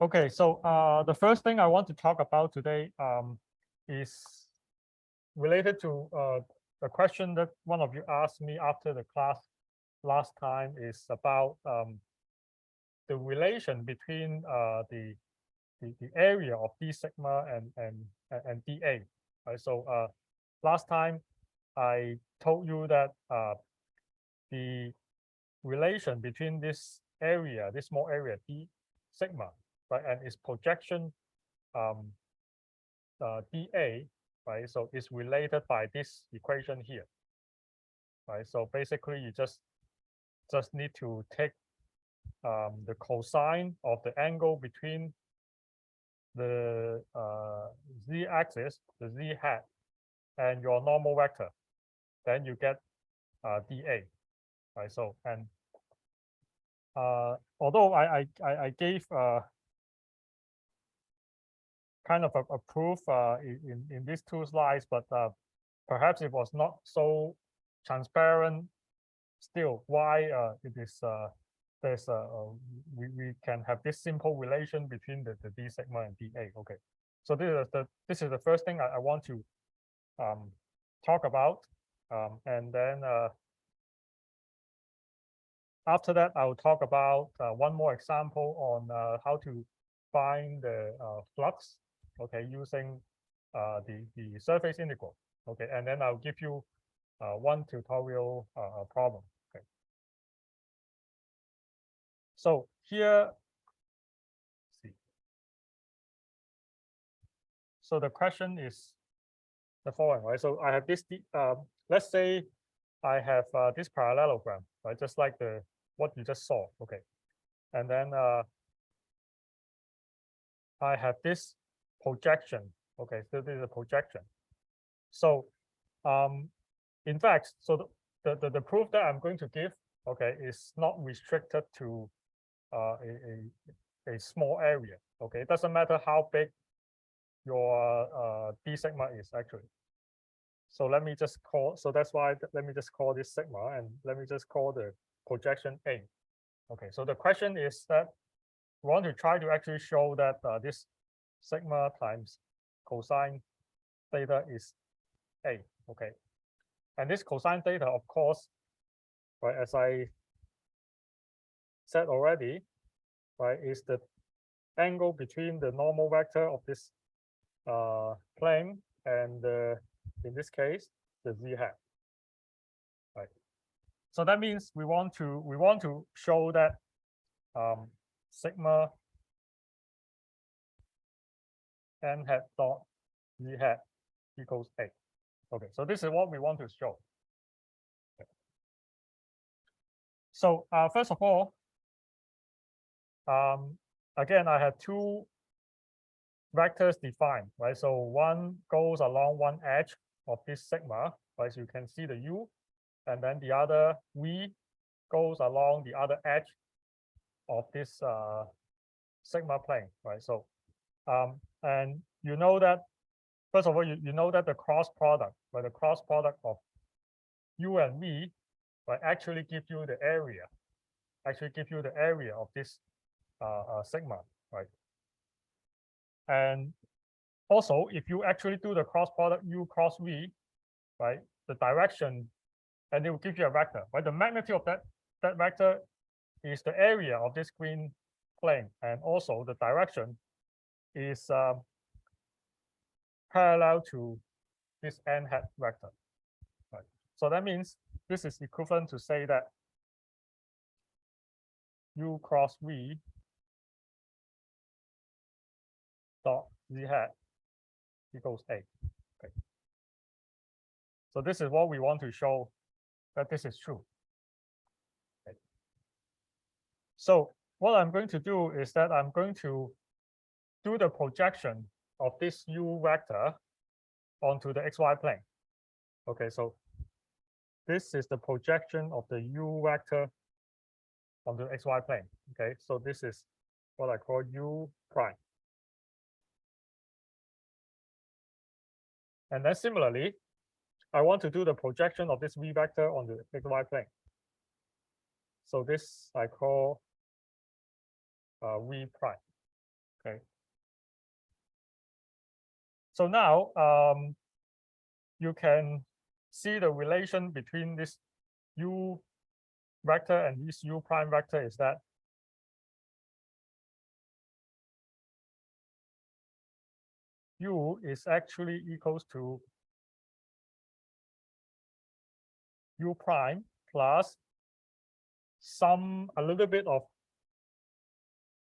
Okay, so the first thing I want to talk about today is related to the question that one of you asked me after the class last time is about the relation between the area of D sigma and dA. Right? So last time I told you that the relation between this area, this small area D sigma, right, and its projection dA, right? So it's related by this equation here, right? So basically, you just need to take the cosine of the angle between the z-axis, the z hat, and your normal vector. Then you get dA, right? So and although I gave kind of a proof in these two slides, but perhaps it was not so transparent still why it is there's we can have this simple relation between the D sigma and dA. Okay, so this is the first thing I want to talk about, and then after that I will talk about one more example on how to find the flux, okay, using the surface integral. Okay, and then I'll give you one tutorial problem. Okay. So here, see. So the question is the following, right? So I have this. Let's say I have this parallelogram, right? Just like the what you just saw. Okay, and then I have this projection. Okay, so this is a projection. So in fact, so the proof that I'm going to give, okay, is not restricted to a small area. Okay, it doesn't matter how big your D sigma is actually. So let me just call, so that's why let me just call this sigma, and let me just call the projection A. Okay, so the question is that we want to try to actually show that this sigma times cosine theta is A. Okay, and this cosine theta, of course, right, as I said already, right, is the angle between the normal vector of this plane and in this case the z hat, right? So that means we want to show that sigma n hat dot z hat equals A. Okay, so this is what we want to show. Okay. So first of all, again, I have two vectors defined, right? So one goes along one edge of this sigma, right? So you can see the u, and then the other v goes along the other edge of this sigma plane, right? So and you know that first of all, you know that the cross product, right? The cross product of u and v, right, actually give you the area, of this sigma, right? And also, if you actually do the cross product u cross v, right, the direction, and it will give you a vector, right? The magnitude of that vector is the area of this green plane, and also the direction is parallel to this n hat vector, right? So that means this is equivalent to say that u cross v dot z hat equals A. Okay. So this is what we want to show that this is true. Okay. So what I'm going to do is that I'm going to do the projection of this u vector onto the xy plane. Okay, so this is the projection of the u vector onto the xy plane. Okay, so this is what I call u prime. And then similarly, I want to do the projection of this v vector on the xy plane. So this I call v prime. Okay. So now you can see the relation between this u vector and this u prime vector is that u is actually equals to u prime plus a little bit of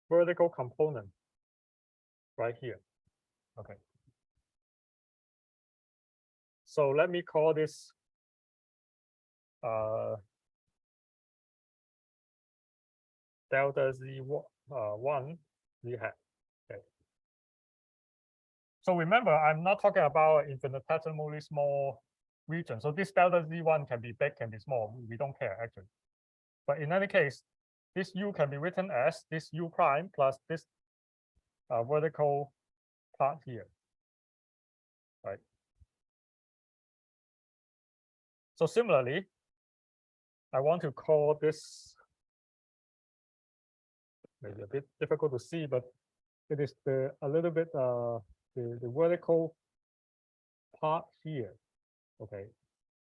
vertical component right here. Okay. So let me call this delta z1 z hat. Okay. So remember, I'm not talking about infinitesimally small region. So this delta z1 can be big, can be small. We don't care actually. But in any case, this u can be written as this u prime plus this vertical part here, right? So similarly, I want to call this maybe a bit difficult to see, but it is a little bit the vertical part here. Okay,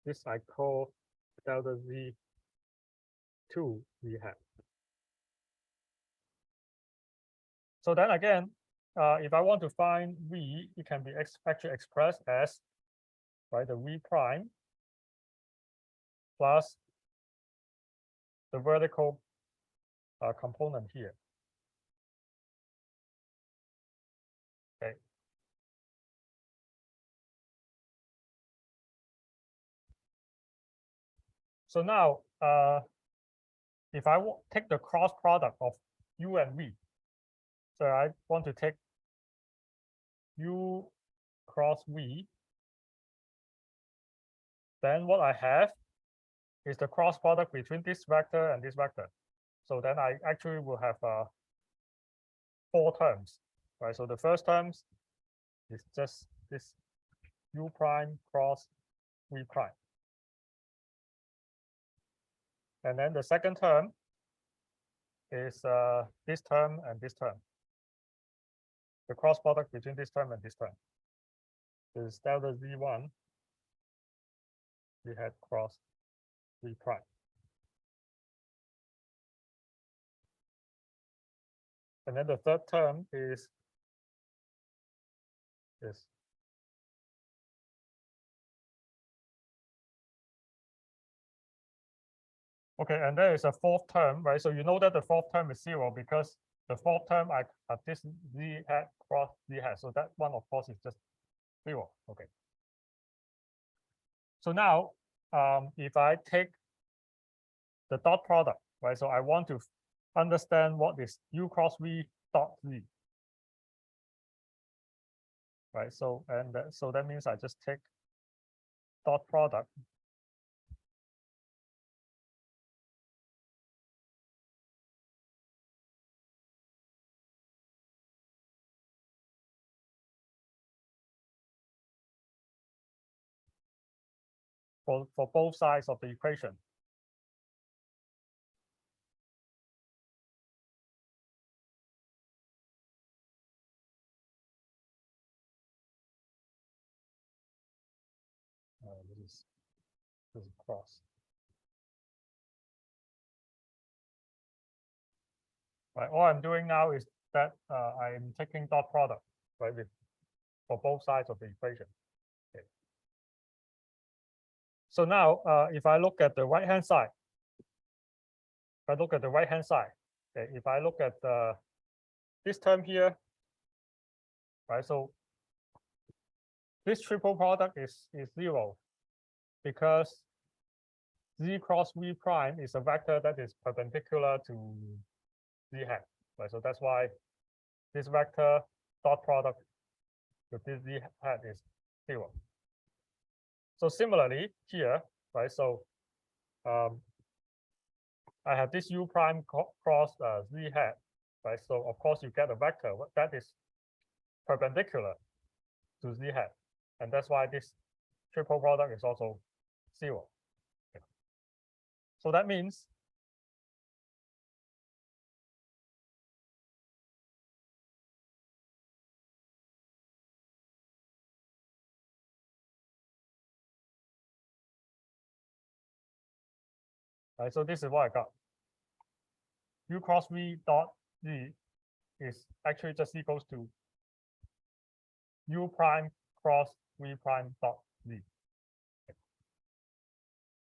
this I call delta z2 z hat. So then again, if I want to find v, it can be actually expressed as the v prime plus the vertical component here. Okay. So now, if I take the cross product of u and v, so I want to take u cross v, then what I have is the cross product between this vector and this vector. So then I actually will have 4 terms, right? So the first terms is just this u prime cross v prime. And then the second term is this term and this term. The cross product between this term and this term is delta z1 z hat cross v prime. And then the third term is this. Okay, and there is a fourth term, right? So you know that the fourth term is 0 because the fourth term I have this z hat cross z hat. So that one, of course, is just 0. Okay. So now, if I take the dot product, right? So I want to understand what is u cross v dot z, right? So so that means I just take dot product for both sides of the equation. This is cross. Right. All I'm doing now is that I'm taking dot product, right, for both sides of the equation. Okay. So now, if I look at the right-hand side, okay, if I look at this term here, right, so this triple product is 0 because z cross v prime is a vector that is perpendicular to z hat, right? So that's why this vector dot product with this z hat is 0. So similarly here, right? So I have this u prime cross z hat, right? So of course you get a vector that is perpendicular to z hat, and that's why this triple product is also 0. Okay. So that means Right, so this is what I got. U cross V dot Z is actually just equals to U prime cross V prime dot Z.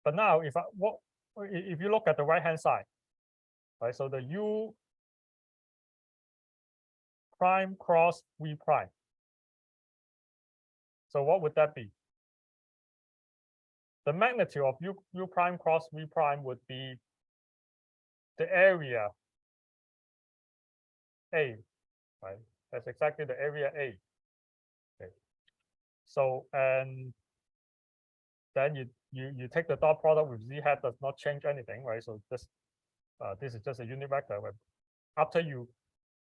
But now if you look at the right hand side, right? So the U prime cross V prime. So what would that be? The magnitude of U prime cross V prime would be the area A, right? That's exactly the area A. Okay. So and then you take the dot product with Z hat, does not change anything, right? So this is just a unit vector. After you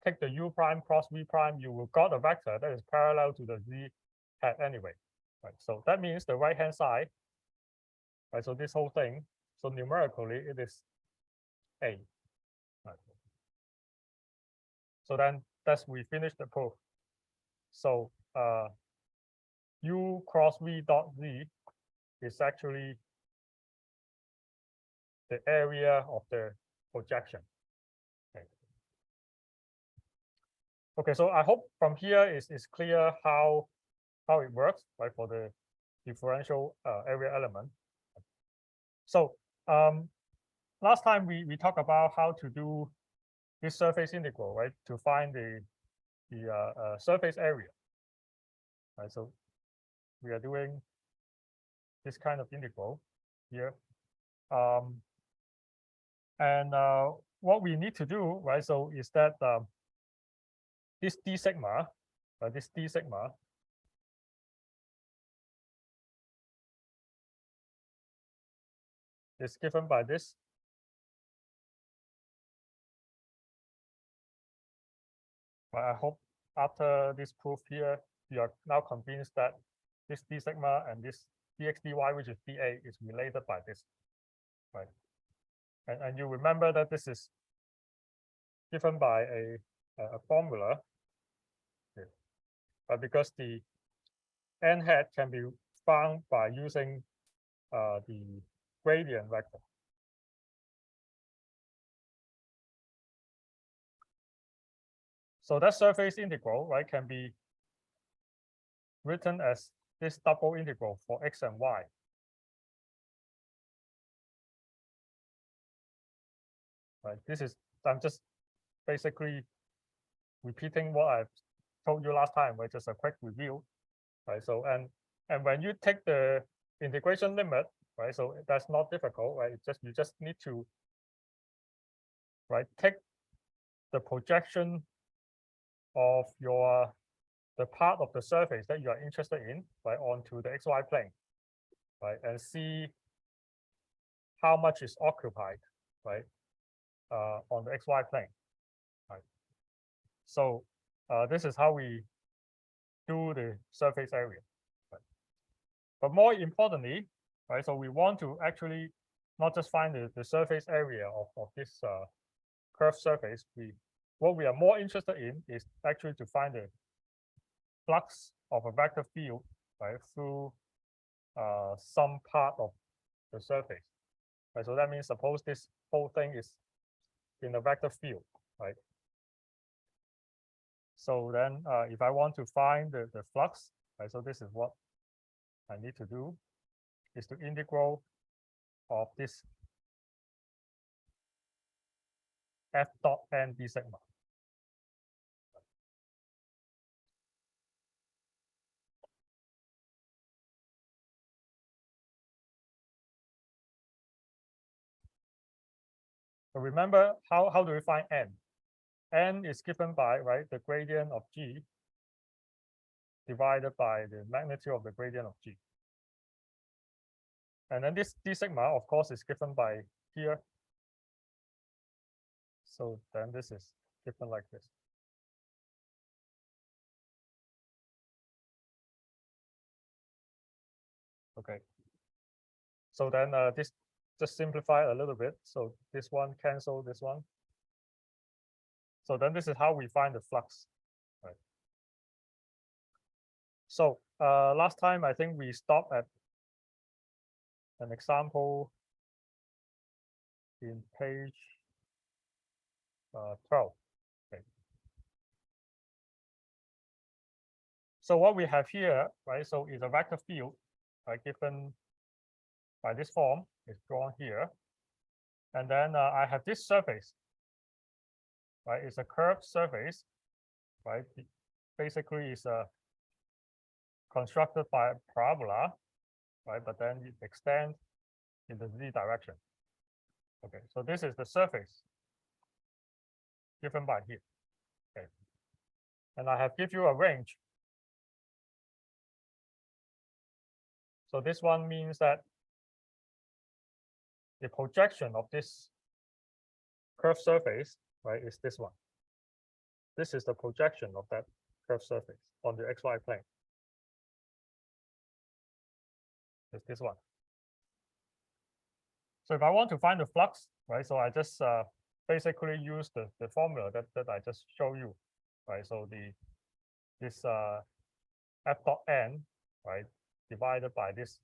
take the U prime cross V prime, you will got a vector that is parallel to the Z hat anyway, right? So that means the right hand side, right? So this whole thing, so numerically it is A. Right. So then we finished the proof. So U cross V dot Z is actually the area of the projection. Okay. Okay, so I hope from here is clear how it works, right, for the differential area element. So last time we talked about how to do this surface integral, right, to find the surface area. Right, so we are doing this kind of integral here, and what we need to do, right, so is that this d sigma, this d sigma is given by this. I hope after this proof here, you are now convinced that this d sigma and this dx dy, which is dA, is related by this, right? And you remember that this is given by a formula, okay. But because the n hat can be found by using the gradient vector. So that surface integral, right, can be written as this double integral for x and y. Right, this is, I'm just basically repeating what I've told you last time, right? Just a quick review, right? So and when you take the integration limit, right? So that's not difficult, right? You just need to, right, take the projection of the part of the surface that you are interested in, right, onto the xy plane, right, and see how much is occupied, right, on the xy plane, right. So this is how we do the surface area, right? But more importantly, right, so we want to actually not just find the surface area of this curved surface. What we are more interested in is actually to find the flux of a vector field, right, through some part of the surface, right? So that means suppose this whole thing is in a vector field, right? So then if I want to find the flux, right, so this is what I need to do, is to integral of this f dot n d sigma. So remember, how do we find n? N is given by, right, the gradient of g divided by the magnitude of the gradient of g. And then this d sigma, of course, is given by here. So then this is given like this. Okay. So then this just simplify a little bit. So this one cancel this one. So then this is how we find the flux, right? So last time I think we stopped at an example in page 12. Okay. So what we have here, right? So is a vector field, right, given by this form, is drawn here, and then I have this surface, right? It's a curved surface, right? Basically, it's constructed by a parabola, right? But then it extends in the z direction. Okay, so this is the surface given by here. Okay, and I have give you a range. So this one means that the projection of this curved surface, right, is this one. This is the projection of that curved surface on the xy plane. It's this one. So if I want to find the flux, right, so I just basically use the formula that I just showed you, right? So this f dot n, right, divided by this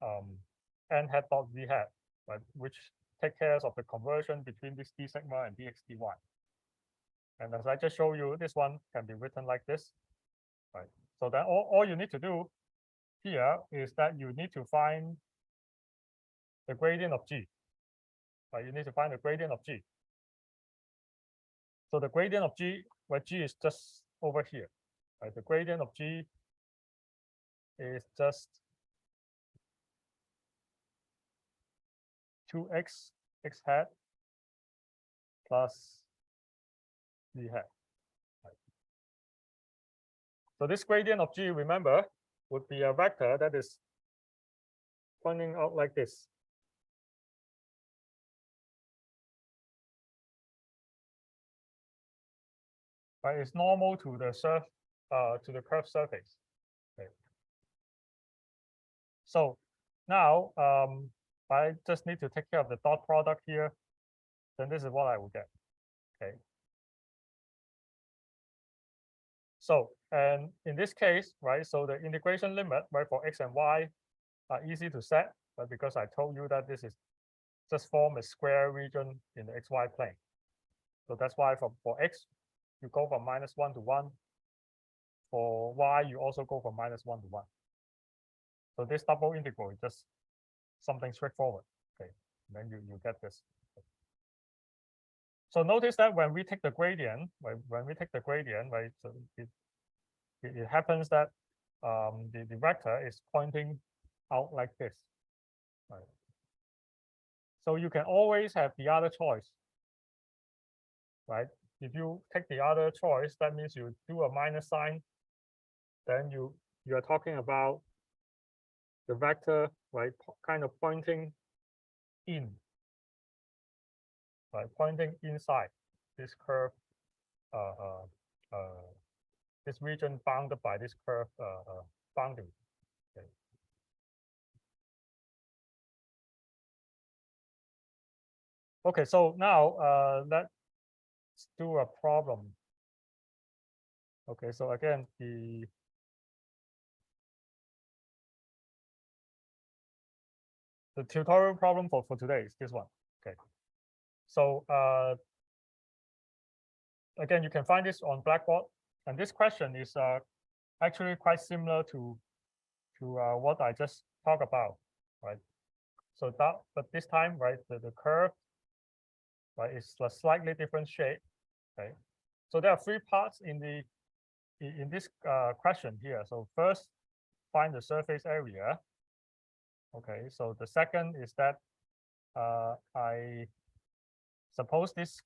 n hat dot z hat, right, which take care of the conversion between this d sigma and dx dy. And as I just showed you, this one can be written like this, right? So then all you need to do here is that you need to find the gradient of g. Right? You need to find the gradient of g. So the gradient of g, where g is just over here. Right? The gradient of g is just 2x x hat plus z hat. Right? So this gradient of g, remember, would be a vector that is pointing out like this. Right? It's normal to the curved surface. Okay. So now I just need to take care of the dot product here. Then this is what I will get. Okay. So, and in this case, right, so the integration limit, right, for x and y are easy to set, but because I told you that this is just form a square region in the xy plane. So that's why for x, you go from -1 to 1. For y, you also go from -1 to 1. So this double integral is just something straightforward. Okay, and then you get this. So notice that when we take the gradient, when we take the gradient, right, so it happens that the vector is pointing out like this. Right. So you can always have the other choice. Right. If you take the other choice, that means you do a minus sign. Then you are talking about the vector, right, kind of pointing in. Right, pointing inside this curve, this region bounded by this curve boundary. Okay. Okay, so now let's do a problem. Okay, so again, the tutorial problem for today is this one. Okay, so again, you can find this on Blackboard, and this question is actually quite similar to what I just talked about, right? So that, but this time, right, the curve, right, is a slightly different shape. Okay, so there are 3 parts in this question here. So first, find the surface area. Okay, so the second is that I suppose this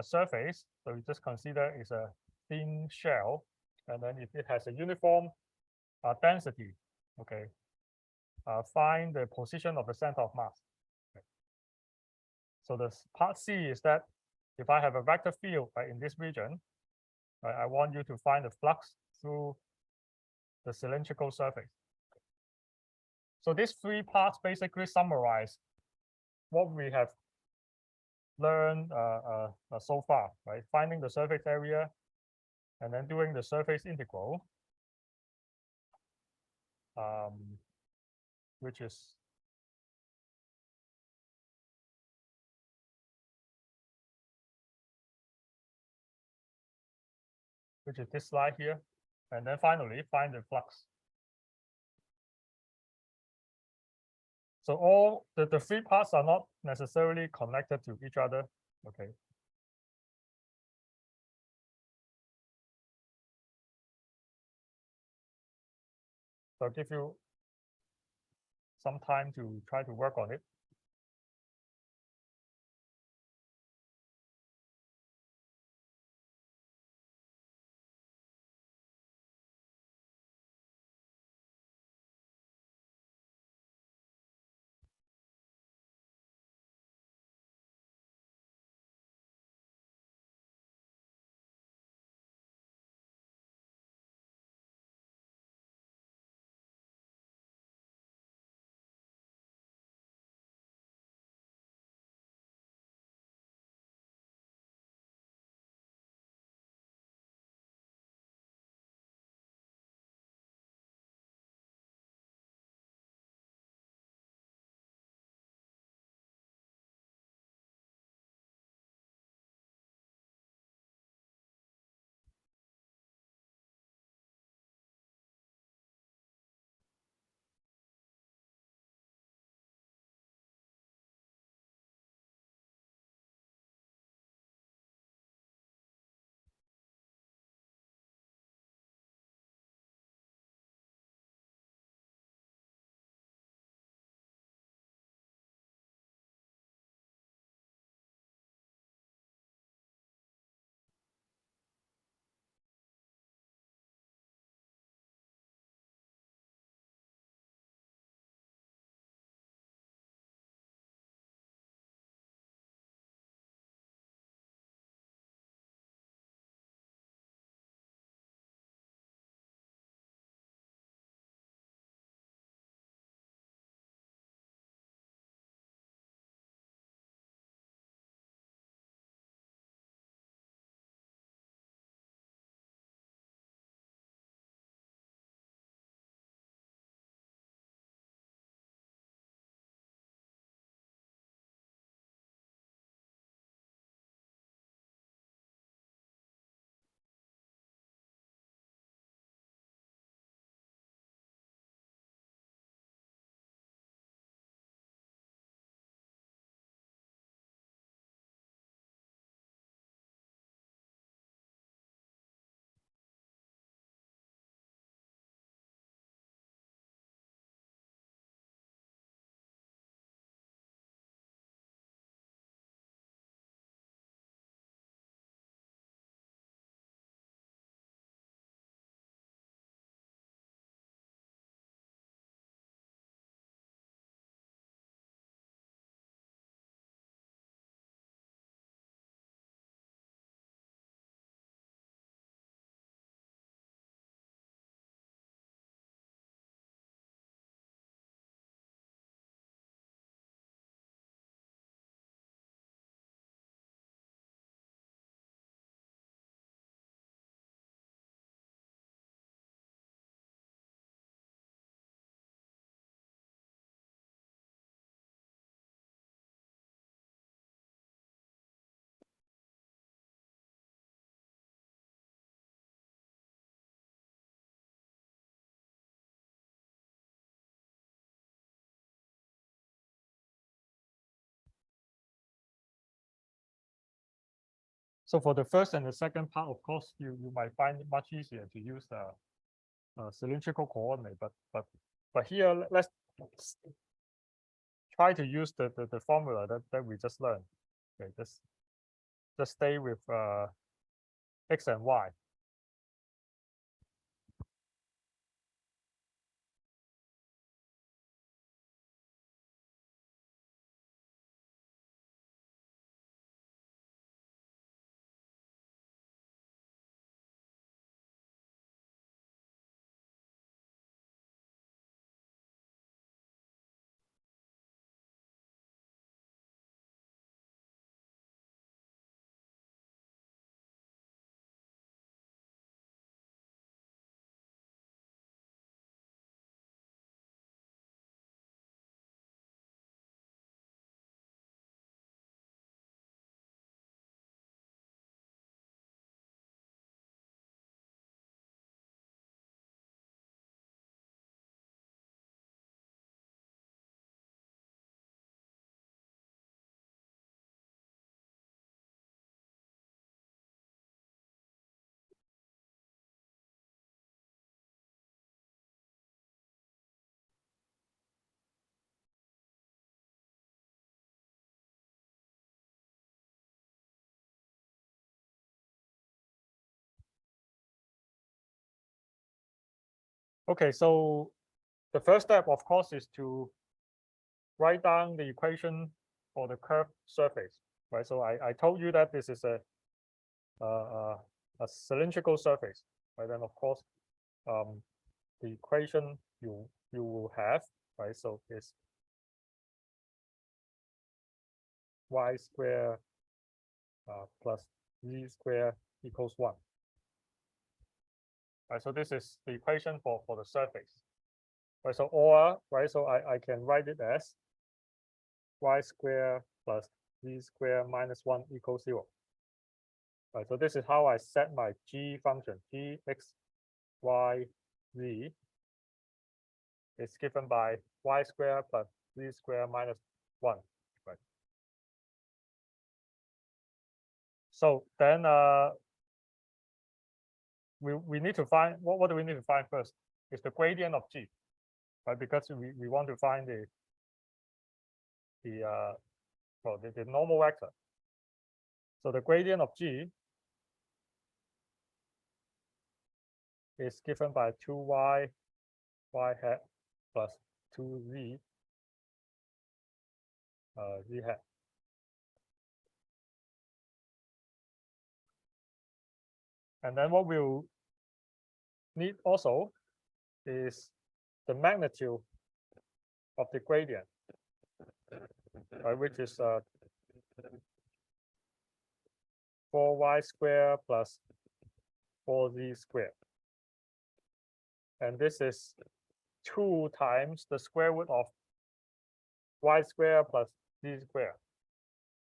surface, so you just consider is a thin shell, and then if it has a uniform density, okay, find the position of the center of mass. Okay. So the part C is that if I have a vector field, right, in this region, right, I want you to find the flux through the cylindrical surface. So these 3 parts basically summarize what we have learned so far, right? Finding the surface area and then doing the surface integral, which is which is this slide here. And then finally, find the flux. So all the three parts are not necessarily connected to each other. Okay. So I'll give you some time to try to work on it. So for the first and the second part, of course, you might find it much easier to use the cylindrical coordinate, but here let's try to use the formula that we just learned. Okay, just stay with x and y. Okay, so the first step, of course, is to write down the equation for the curved surface, right? So I told you that this is a cylindrical surface, right? Then of course, the equation you will have, right? So is y square plus z square equals 1. Right, so this is the equation for the surface. Right, so or right, so I can write it as y square plus z square minus 1 equals 0. Right, so this is how I set my g function. G x y z is given by y square plus z square minus 1. Right. So then we need to find what do we need to find first? Is the gradient of g, right? Because we want to find the normal vector. So the gradient of g is given by 2y y hat plus 2z z hat. And then what we'll need also is the magnitude of the gradient, right, which is 4y squared plus 4z squared. And this is 2 times the square root of y squared plus z squared.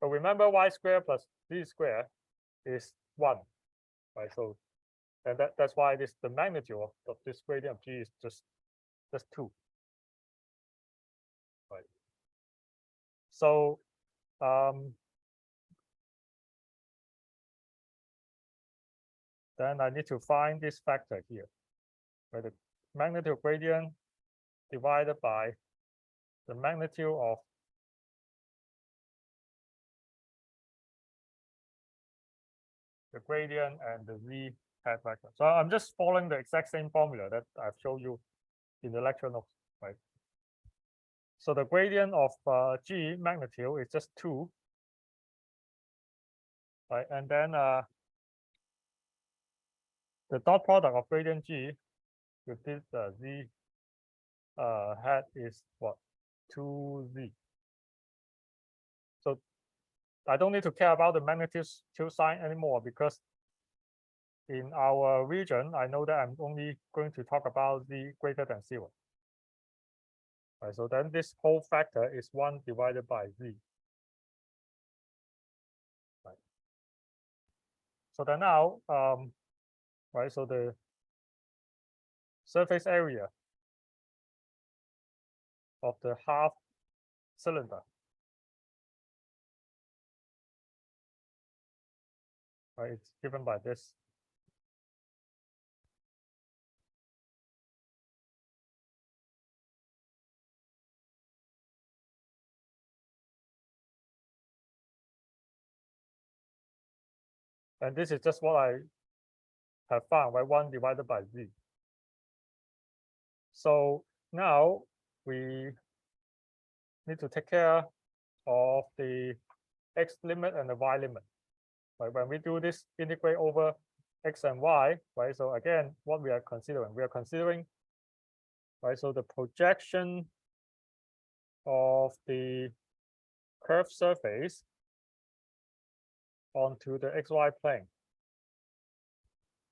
But remember, y squared plus z squared is 1, right? So, and that's why the magnitude of this gradient of g is just 2. Right. So then I need to find this factor here, right? The magnitude gradient divided by the magnitude of the gradient and the z hat vector. So I'm just following the exact same formula that I've showed you in the lecture notes, right? So the gradient of g magnitude is just 2, right? And then the dot product of gradient g with this z hat is what? 2z. So I don't need to care about the magnitude sign anymore, because in our region, I know that I'm only going to talk about z greater than 0. Right, so then this whole factor is 1 divided by z. Right. So then now, right, so the surface area of the half cylinder, right, it's given by this. And this is just what I have found, right? 1 divided by z. So now we need to take care of the x limit and the y limit. Right? When we do this integrate over x and y, right? So again, what we are considering, right? So the projection of the curved surface onto the xy plane.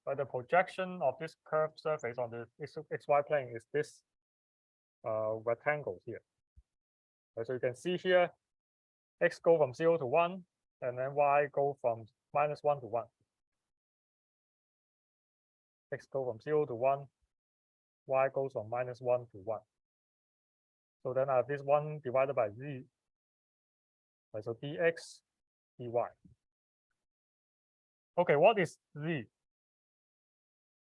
But the projection of this curved surface on the xy plane is this rectangle here. Right, so you can see here, x go from 0 to 1, and then y go from -1 to 1. X go from 0 to 1, y goes from -1 to 1. So then I have this 1 divided by z. Right, so dx dy. Okay, what is z?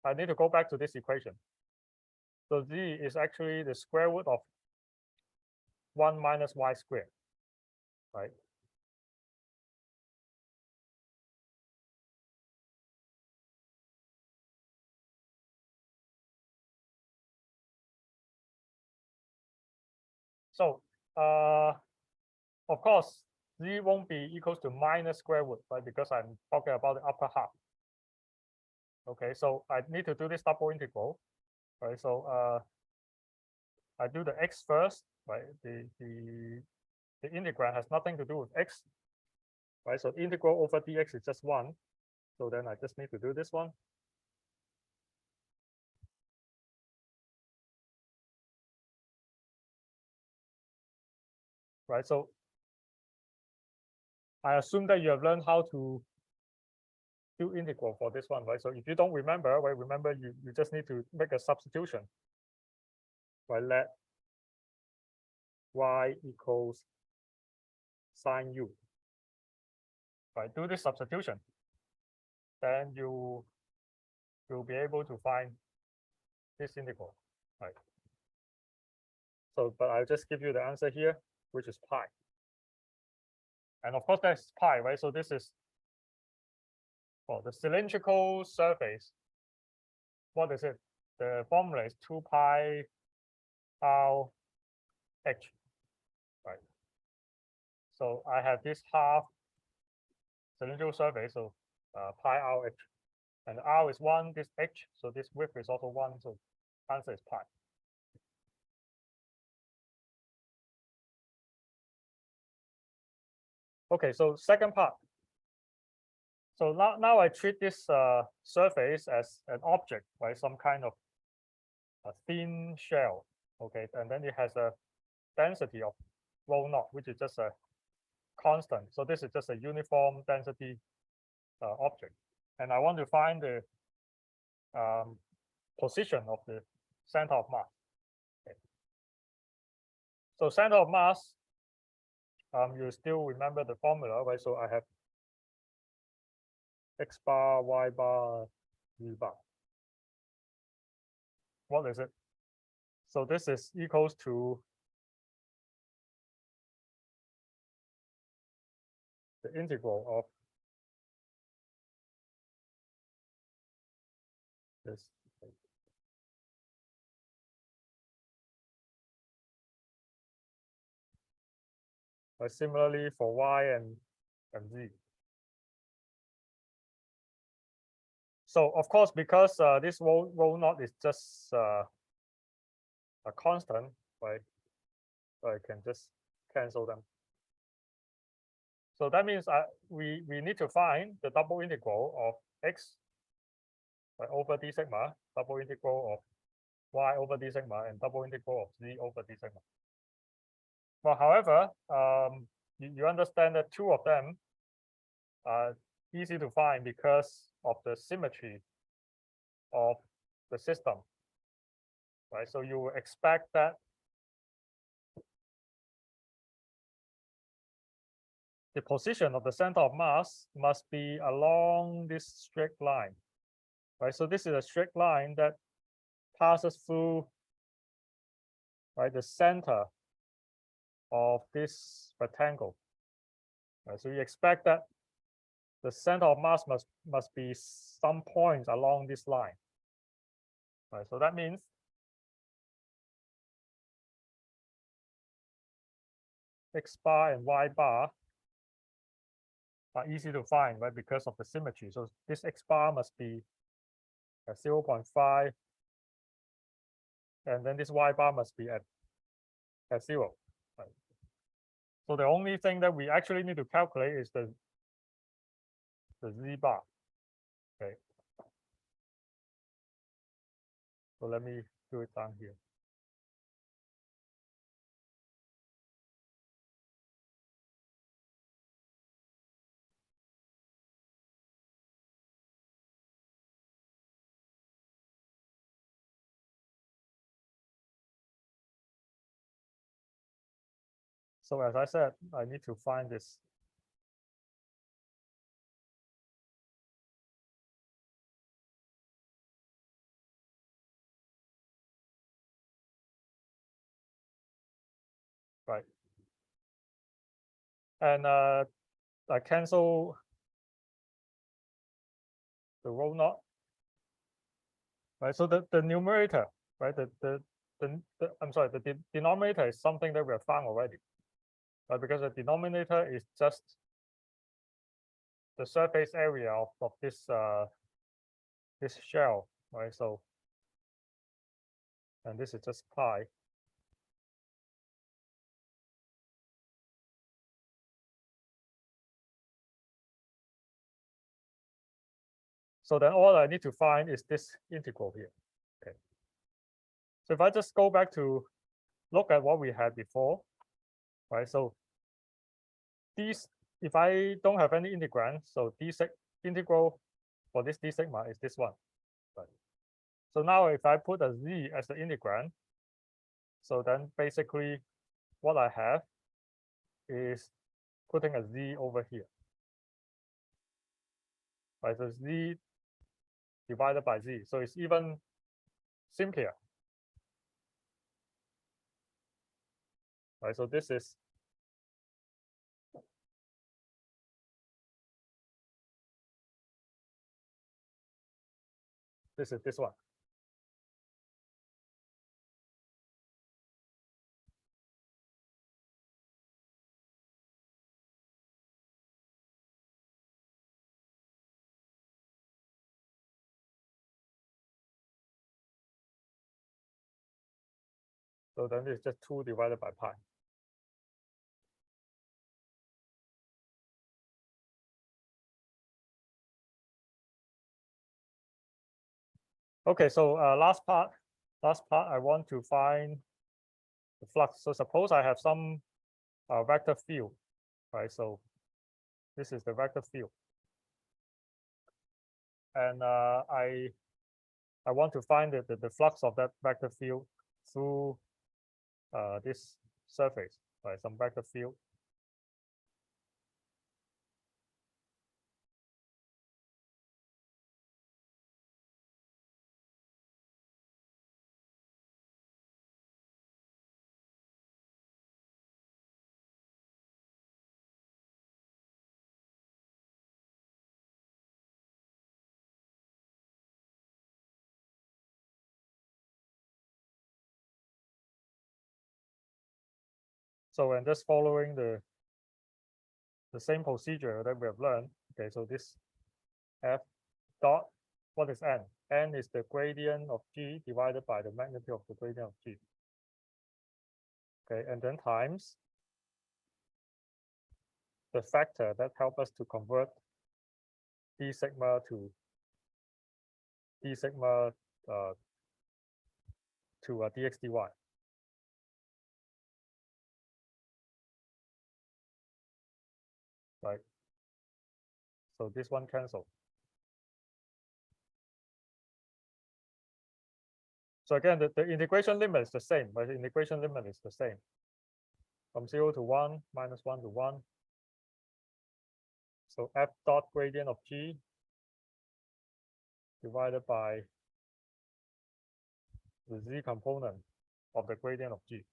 I need to go back to this equation. So z is actually the square root of 1 minus y squared, right? So of course, z won't be equals to minus square root, right? Because I'm talking about the upper half. Okay, so I need to do this double integral, right? So I do the x first, right? The integrand has nothing to do with x, right? So integral over dx is just 1. So then I just need to do this one. Right, so I assume that you have learned how to do integral for this one, right? So if you don't remember, right, remember you just need to make a substitution. Right, let y equals sine u. Right, do this substitution. Then you will be able to find this integral. Right. So, but I'll just give you the answer here, which is pi. And of course, that's pi, right? So this is, well, the cylindrical surface. What is it? The formula is 2 pi r h, right? So I have this half cylindrical surface, so pi r h, and r is 1, this h, so this width is also 1, so answer is pi. Okay, so second part. So now I treat this surface as an object, right? Some kind of a thin shell, okay, and then it has a density of rho naught, which is just a constant. So this is just a uniform density object, and I want to find the position of the center of mass. Okay. So center of mass, you still remember the formula, right? So I have x bar, y bar, z bar. What is it? So this is equals to the integral of this. Similarly for y and z. So of course, because this rho naught is just a constant, right? So I can just cancel them. So that means we need to find the double integral of x, right, over d sigma, double integral of y over d sigma, and double integral of z over d sigma. Well, however, you understand that two of them are easy to find because of the symmetry of the system, right? So you expect that the position of the center of mass must be along this straight line, right? So this is a straight line that passes through, right, the center of this rectangle. Right? So you expect that the center of mass must be some points along this line. Right? So that means x bar and y bar are easy to find, right, because of the symmetry. So this x bar must be at 0.5, and then this y bar must be at 0. Right? So the only thing that we actually need to calculate is the z bar. Okay. So let me do it down here. So as I said, I need to find this. Right. And I cancel the rho naught. Right. So the numerator, right? The I'm sorry, the denominator is something that we have found already, but because the denominator is just the surface area of this this shell, right? So, and this is just pi. So then all I need to find is this integral here. Okay. So if I just go back to look at what we had before, right? So these, if I don't have any integrand, so integral for this d sigma is this one, right? So now if I put a z as the integrand, so then basically what I have is putting a z over here, right? So z divided by z, so it's even simpler, right? So this is this one. So then it's just 2 divided by pi. Okay, so last part, I want to find the flux. So suppose I have some vector field, right? So this is the vector field, and I want to find the flux of that vector field through this surface, right? Some vector field. So and just following the same procedure that we have learned. Okay, so this f dot, what is n? N is the gradient of g divided by the magnitude of the gradient of g. Okay, and then times the factor that help us to convert d sigma to d sigma to dx dy. Right. So this one cancel. So again, the integration limit is the same, but the integration limit is the same. From 0 to 1, minus 1 to 1. So f dot gradient of g divided by the z component of the gradient of g.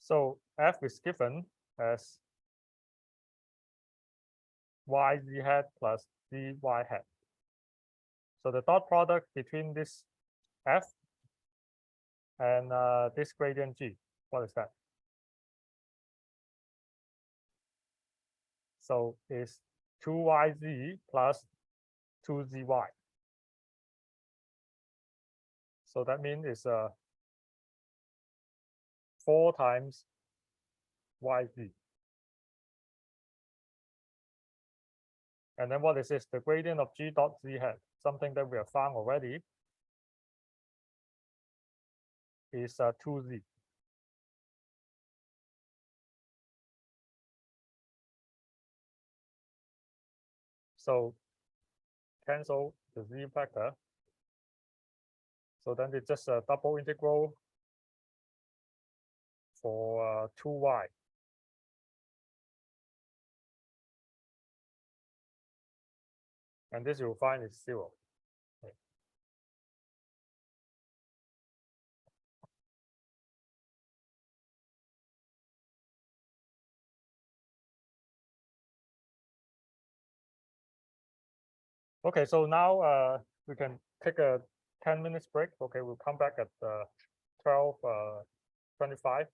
So f is given as yz hat plus dy hat. So the dot product between this f and this gradient g, what is that? So it's 2yz plus 2zy. So that means it's 4 times yz. And then what is this? The gradient of g dot z hat, something that we have found already, is 2z. So cancel the z factor. So then it's just a double integral for 2y. And this you'll find is 0. Okay, so now we can take a 10 minutes break. Okay, we'll come back at 12:25,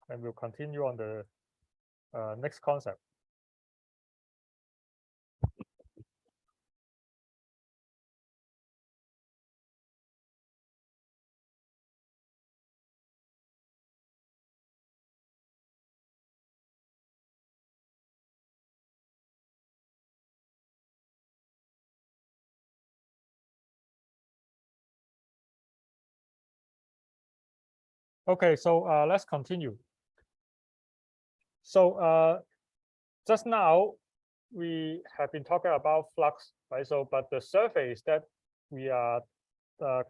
and we'll continue on the next concept. Okay, so let's continue. So just now we have been talking about flux, right? So, but the surface that we are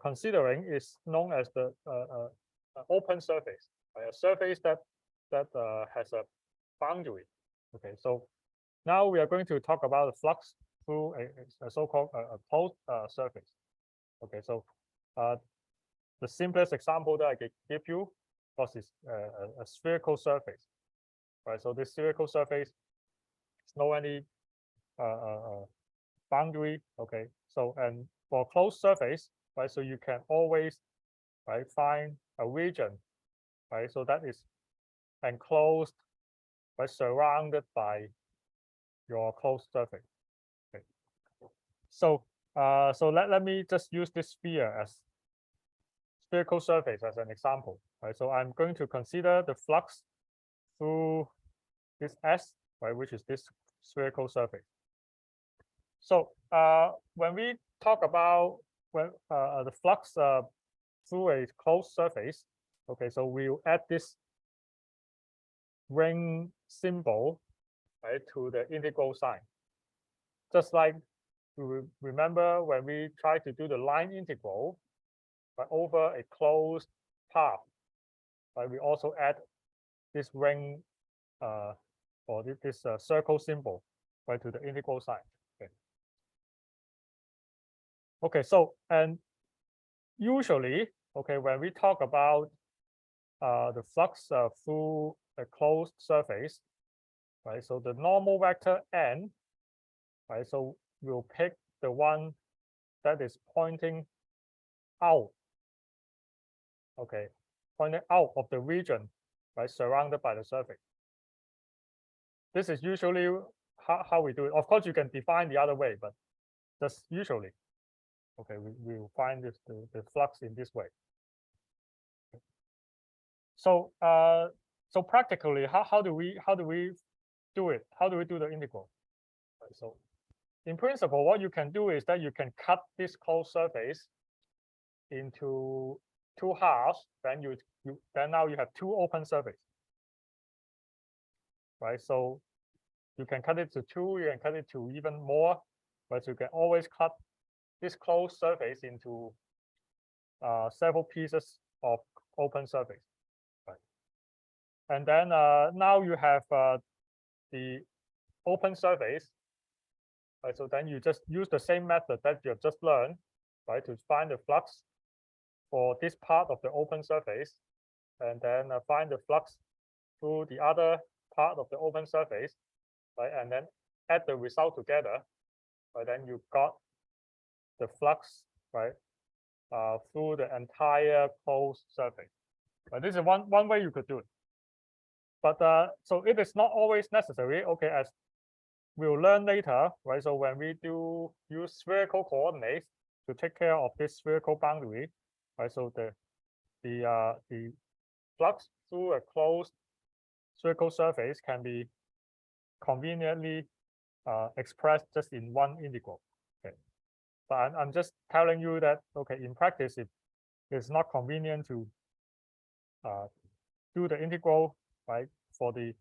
considering is known as the open surface, right? A surface that has a boundary. Okay, so now we are going to talk about the flux through a so-called closed surface. Okay, so the simplest example that I can give you was is a spherical surface, right? So this spherical surface is no any boundary. Okay, so and for closed surface, right? So you can always find a region, right? So that is enclosed, surrounded by your closed surface. Okay. So so let me just use this sphere as spherical surface as an example, right? So I'm going to consider the flux through this S, right, which is this spherical surface. So when we talk about the flux through a closed surface, okay, so we'll add this ring symbol, right, to the integral sign. Just like you remember when we try to do the line integral, but over a closed path, right, we also add this ring or this circle symbol, right, to the integral sign. Okay. Okay, so and usually, okay, when we talk about the flux through a closed surface, right, so the normal vector n, right, so we'll pick the one that is pointing out, okay, pointing out of the region, right, surrounded by the surface. This is usually how we do it. Of course, you can define the other way, but just usually, okay, we will find this the flux in this way. So so practically, how do we do it? How do we do the integral? Right, so in principle, what you can do is that you can cut this closed surface into two halves. Then then now you have two open surfaces, right? So you can cut it to two. You can cut it to even more, but you can always cut this closed surface into several pieces of open surface, right? And then now you have the open surface, right? So then you just use the same method that you have just learned, right, to find the flux for this part of the open surface, and then find the flux through the other part of the open surface, right, and then add the result together, right? Then you got the flux, right, through the entire closed surface. Right? This is one way you could do it. But so it is not always necessary. Okay, as we'll learn later, right? So when we do use spherical coordinates to take care of this spherical boundary, right? So the flux through a closed spherical surface can be conveniently expressed just in one integral. Okay, but I'm just telling you that okay, in practice, if it's not convenient to do the integral, right, for the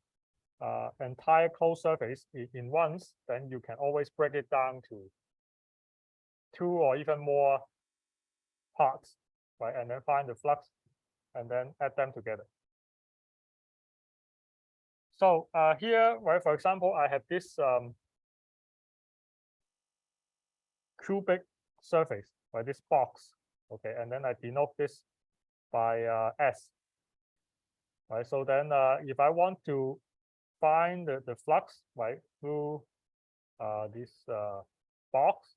entire closed surface in once, then you can always break it down to two or even more parts, right, and then find the flux and then add them together. So here, right, for example, I have this cubic surface, right, this box, okay, and then I denote this by S, right? So then if I want to find the flux, right, through this box,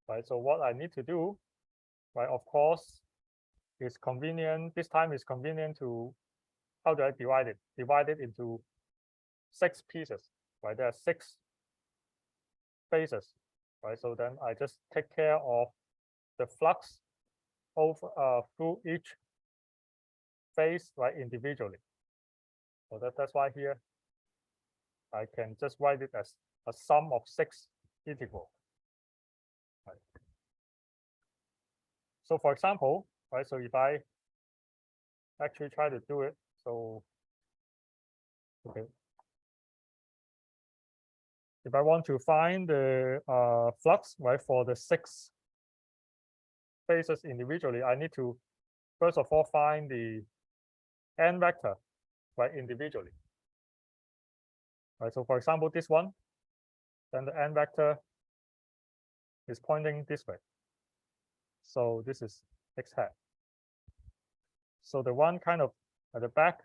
right? So what I need to do, right, of course, is convenient. This time is convenient to, how do I divide it? Divide it into 6 pieces, right? There are 6 phases, right? So then I just take care of the flux over through each phase, right, individually. So that's why here I can just write it as a sum of 6 integrals. Right. So for example, right, so if I actually try to do it, so okay, if I want to find the flux, right, for the 6 phases individually, I need to first of all find the n vector, right, individually. Right, so for example, this one, then the n vector is pointing this way. So this is x hat. So the one kind of at the back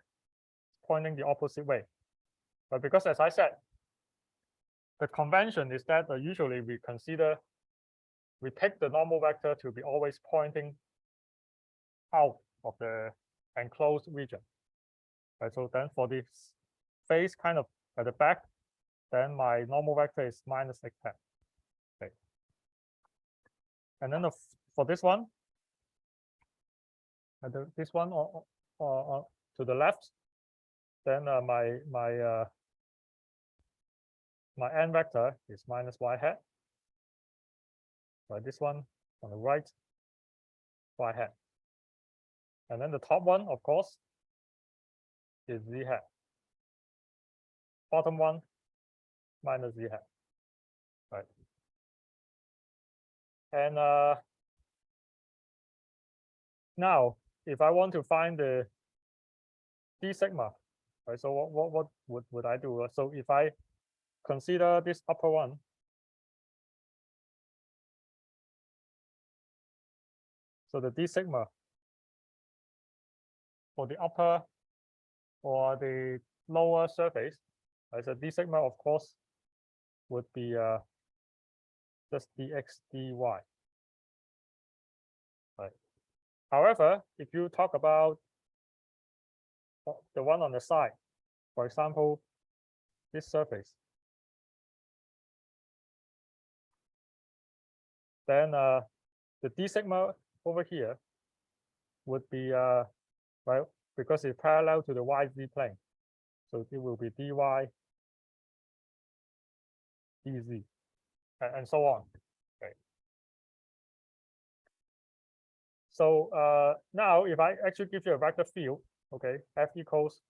pointing the opposite way. But because, as I said, the convention is that usually we take the normal vector to be always pointing out of the enclosed region. Right, so then for this phase kind of at the back, then my normal vector is minus x hat. Okay. And then for this one, this one to the left, then my n vector is minus y hat. Right, this one on the right, y hat. And then the top one, of course, is z hat. Bottom one, minus z hat. Right. And now, if I want to find the d sigma, right? So what would I do? So if I consider this upper one, so the d sigma for the upper or the lower surface, right? So d sigma, of course, would be just dx dy. Right. However, if you talk about the one on the side, for example, this surface, then the d sigma over here would be right, because it's parallel to the yz plane, so it will be dy dz and so on. Okay. So now if I actually give you a vector field, okay, f equals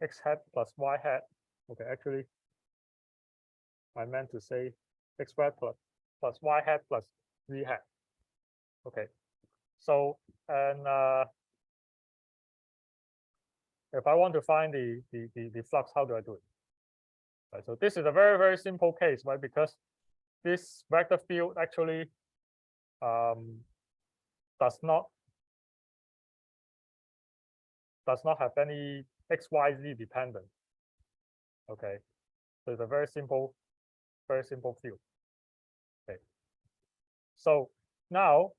x hat plus y hat. Okay, actually I meant to say x hat plus y hat plus z hat. Okay, so and if I want to find the flux, how do I do it? Right, so this is a very, very simple case, right? Because this vector field actually does not have any xyz dependence. Okay, so it's a very simple field. Okay, so now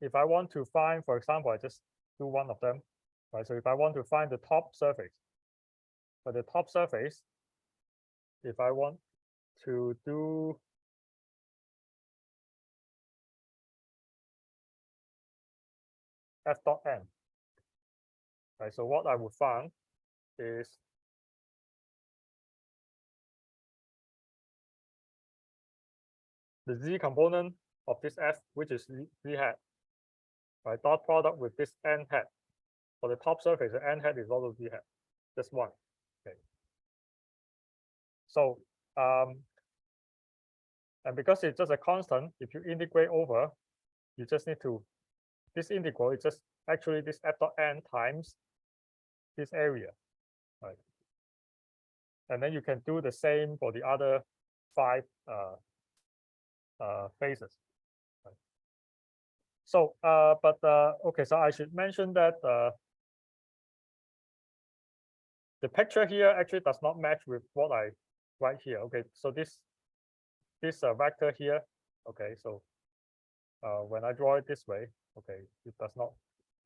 if I want to find, for example, I just do one of them, right? So if I want to find the top surface, for the top surface, if I want to do f dot n, right? So what I would find is the z component of this f, which is z hat, right? Dot product with this n hat. For the top surface, the n hat is also z hat, just one. Okay. So and because it's just a constant, if you integrate over, you just need to, this integral is just actually this f dot n times this area, right? And then you can do the same for the other 5 phases. Right? So okay, so I should mention that the picture here actually does not match with what I write here. Okay, so this vector here Okay, so when I draw it this way, okay, it does not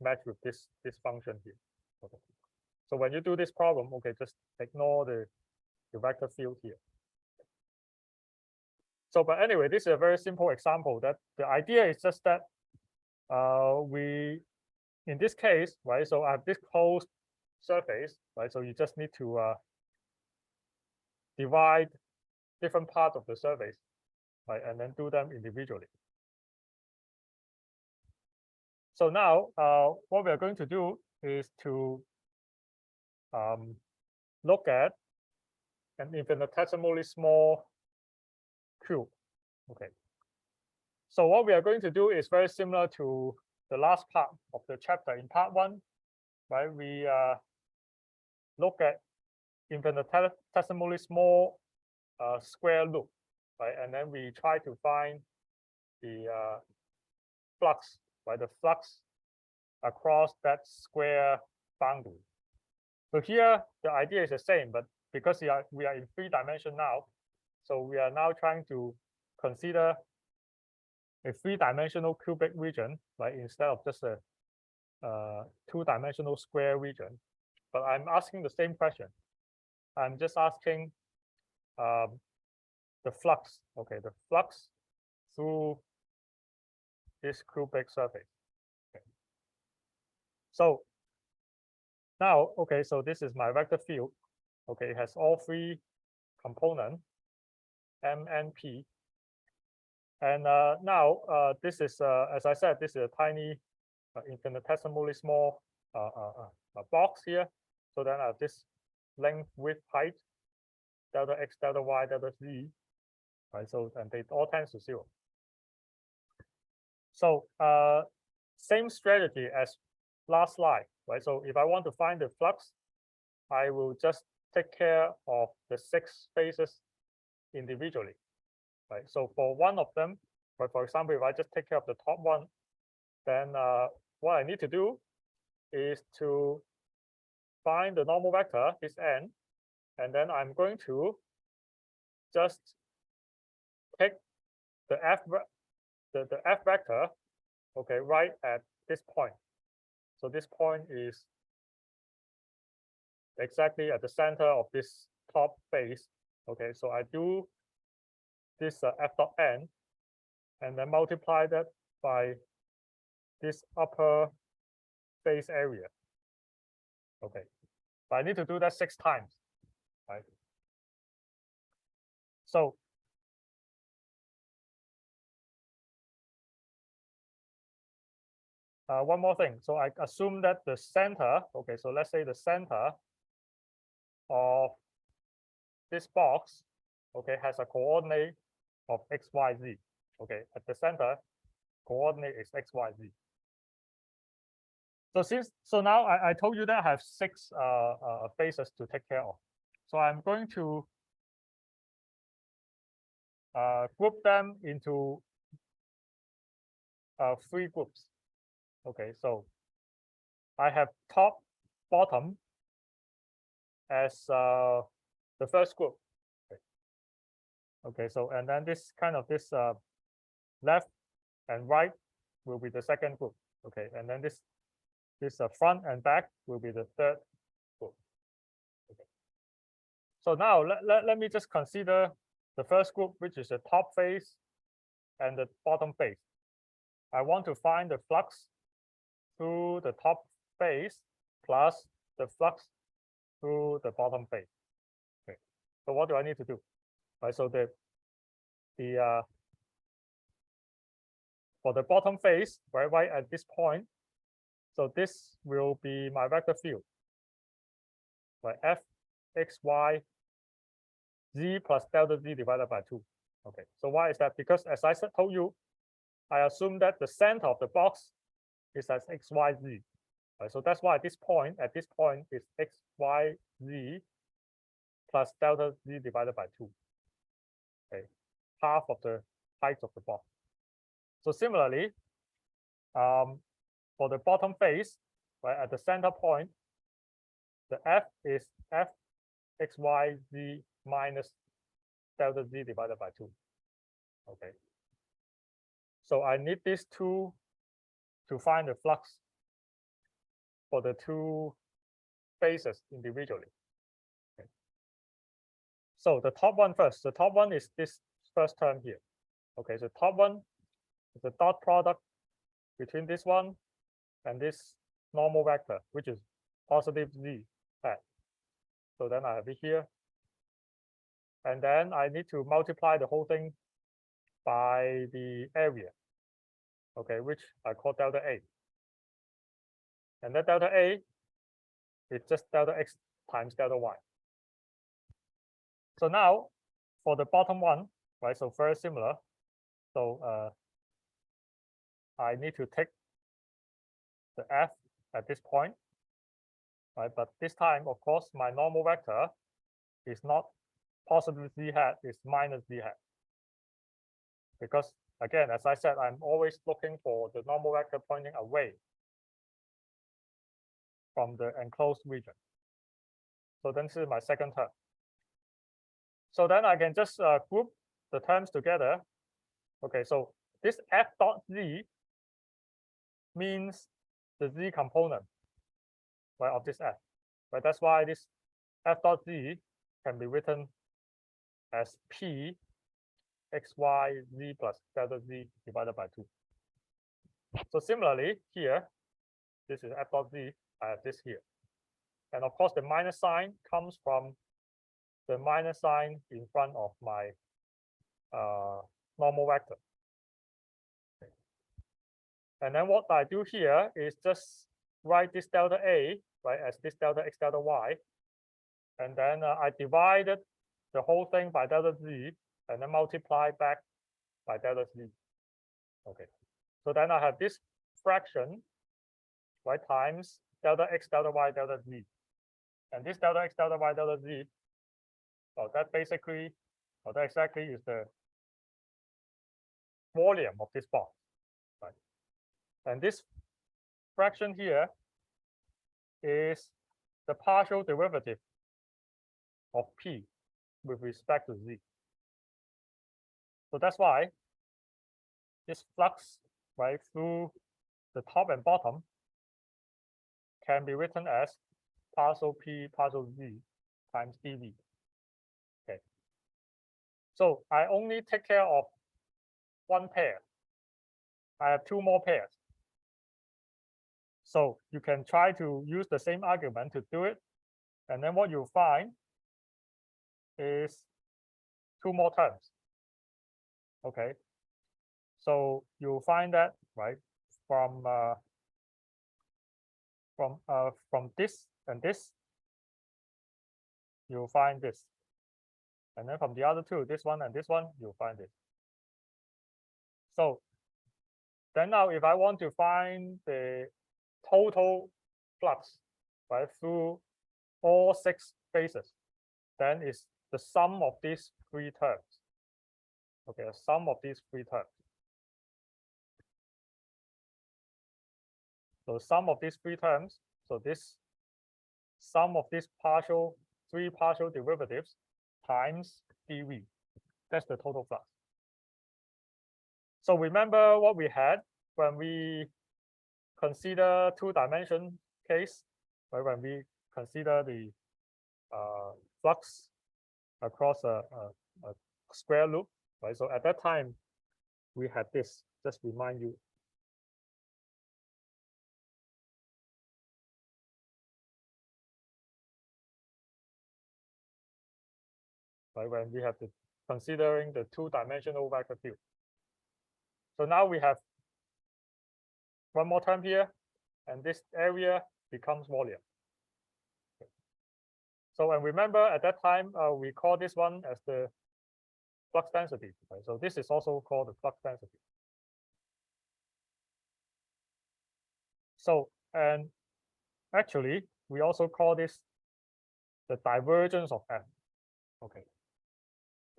match with this function here. Okay. So when you do this problem, okay, just ignore the vector field here. So, but anyway, this is a very simple example. That the idea is just that we, in this case, right? So I have this closed surface, right? So you just need to divide different parts of the surface, right, and then do them individually. So now, what we are going to do is to look at an infinitesimally small cube. Okay. So what we are going to do is very similar to the last part of the chapter. In part 1, right, we look at infinitesimally small square loop, right, and then we try to find the flux, right, the flux across that square boundary. So here the idea is the same, but because we are in 3 dimension now, so we are now trying to consider a 3-dimensional cubic region, right, instead of just a 2-dimensional square region. But I'm asking the same question. I'm just asking the flux, okay, the flux through this cubic surface. Okay. So now, okay, so this is my vector field. Okay, it has all 3 components, M and P. And now this is, as I said, this is a tiny, infinitesimally small box here. So then I have this length, width, height, delta x, delta y, delta z, right? So and they all tend to 0. So same strategy as last slide, right? So if I want to find the flux, I will just take care of the 6 spaces individually, right? So for one of them, right, for example, if I just take care of the top one, then what I need to do is to find the normal vector, this n, and then I'm going to just take the f vector, okay, right at this point. So this point is exactly at the center of this top face. Okay, so I do this f dot n, and then multiply that by this upper face area. Okay, but I need to do that 6 times, right? So one more thing. So I assume that the center, okay, so let's say the center of this box, okay, has a coordinate of x, y, z. Okay, at the center, coordinate is x, y, z. So now I told you that I have 6 faces to take care of. So I'm going to group them into 3 groups. Okay, so I have top, bottom as the first group. Okay, so and then this kind of this left and right will be the second group. Okay, and then this front and back will be the third group. Okay. So now let me just consider the first group, which is the top face and the bottom face. I want to find the flux through the top face plus the flux through the bottom face. Okay. So what do I need to do? Right. So for the bottom face, right at this point, so this will be my vector field, right? F x y z plus delta z divided by 2. Okay. So why is that? Because as I told you, I assume that the center of the box is as x, y, z. Right? So that's why at this point is x, y, z plus delta z divided by 2. Okay, half of the height of the box. So similarly, for the bottom face, right at the center point, the f is f x, y, z minus delta z divided by 2. Okay. So I need these two to find the flux for the two phases individually. Okay. So the top one first. The top one is this first term here. Okay, so top one is the dot product between this one and this normal vector, which is positive z hat. So then I have it here. And then I need to multiply the whole thing by the area, okay, which I call delta A. And that delta A is just delta x times delta y. So now for the bottom one, right, so very similar. So I need to take the f at this point, right? But this time, of course, my normal vector is not positive z hat, it's minus z hat. Because again, as I said, I'm always looking for the normal vector pointing away from the enclosed region. So then this is my second term. So then I can just group the terms together. Okay, so this f dot z means the z component, right, of this f. Right, that's why this f dot z can be written as p xy z plus delta z divided by 2. So similarly here, this is f dot z. I have this here, and of course the minus sign comes from the minus sign in front of my normal vector. Okay. And then what I do here is just write this delta A, right, as this delta x delta y, and then I divided the whole thing by delta z, and then multiply back by delta z. Okay, so then I have this fraction, right, times delta x delta y delta z, and this delta x delta y delta z, well, that basically, well, that exactly is the volume of this box, right? And this fraction here is the partial derivative of p with respect to z. So that's why this flux, right, through the top and bottom can be written as partial p partial z times dv. Okay. So I only take care of one pair. I have two more pairs. So you can try to use the same argument to do it. And then what you'll find is two more terms. Okay. So you'll find that, right, from this and this, you'll find this. And then from the other two, this one and this one, you'll find this. So then now if I want to find the total flux, right, through all 6 phases, then it's the sum of these 3 terms. Okay, the sum of these 3 terms. So sum of these 3 terms, so this sum of these 3 partial derivatives times dv. That's the total flux. So remember what we had when we consider 2-dimension case, right? When we consider the flux across a square loop, right? So at that time, we had this. Just remind you. Right, when we have the considering the 2-dimensional vector field. So now we have one more term here, and this area becomes volume. Okay. So and remember at that time we call this one as the flux density. Right? So this is also called the flux density. So and actually we also call this the divergence of F. Okay.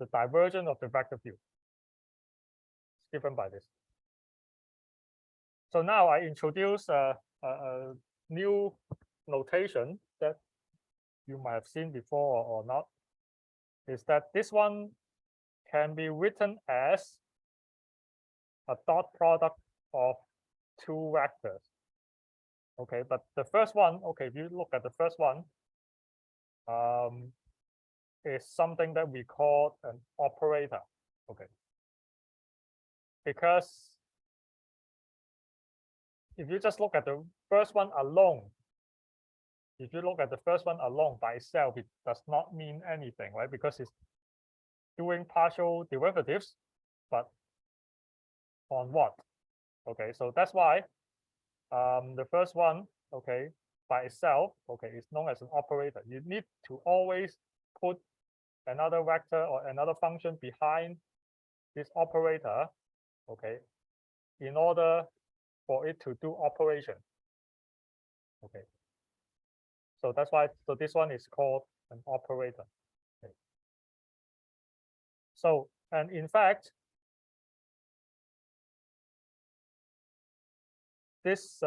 The divergence of the vector field is given by this. So now I introduce a new notation that you might have seen before or not, is that this one can be written as a dot product of two vectors. Okay, but the first one, okay, if you look at the first one, is something that we call an operator. Okay, because if you just look at the first one alone, if you look at the first one alone by itself, it does not mean anything, right? Because it's doing partial derivatives, but on what? Okay, so that's why the first one, okay, by itself, okay, is known as an operator. You need to always put another vector or another function behind this operator, okay, in order for it to do operation. Okay, so that's why, so this one is called an operator. Okay. So, and in fact, this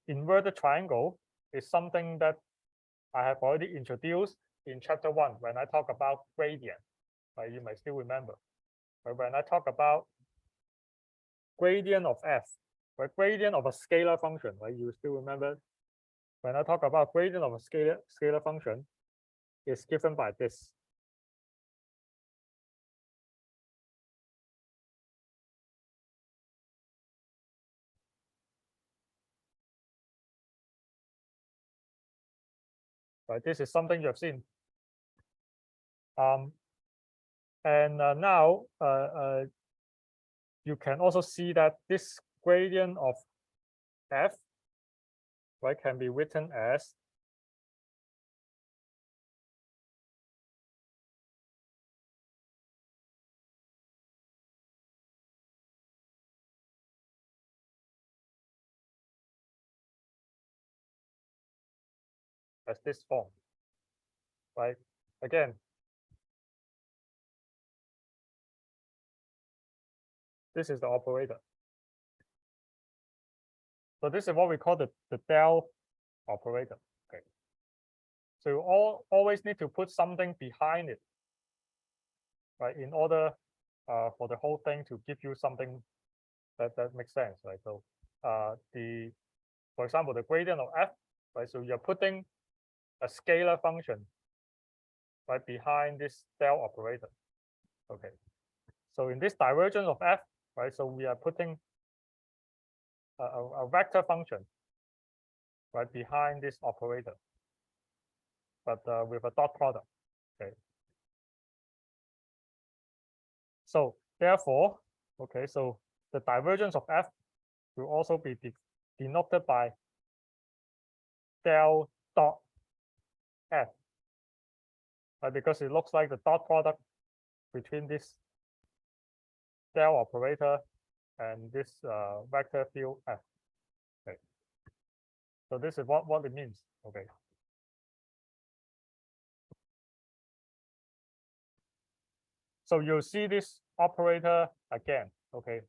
inverted triangle is something that I have already introduced in chapter 1 when I talk about gradient. Right? You may still remember. But when I talk about gradient of f, right? Gradient of a scalar function, right? You still remember when I talk about gradient of a scalar function is given by this. Right? This is something you have seen. And now you can also see that this gradient of f, right, can be written as this form, right? Again, this is the operator. So this is what we call the del operator. Okay. So you always need to put something behind it, right, in order for the whole thing to give you something that makes sense, right? So for example, the gradient of f, right? So you're putting a scalar function right behind this del operator. Okay. So in this divergence of f, right? So we are putting a vector function right behind this operator, but with a dot product. Okay. So therefore, okay, so the divergence of f will also be denoted by del dot f, right? Because it looks like the dot product between this del operator and this vector field f. Okay. So this is what it means. Okay. So you'll see this operator again, okay,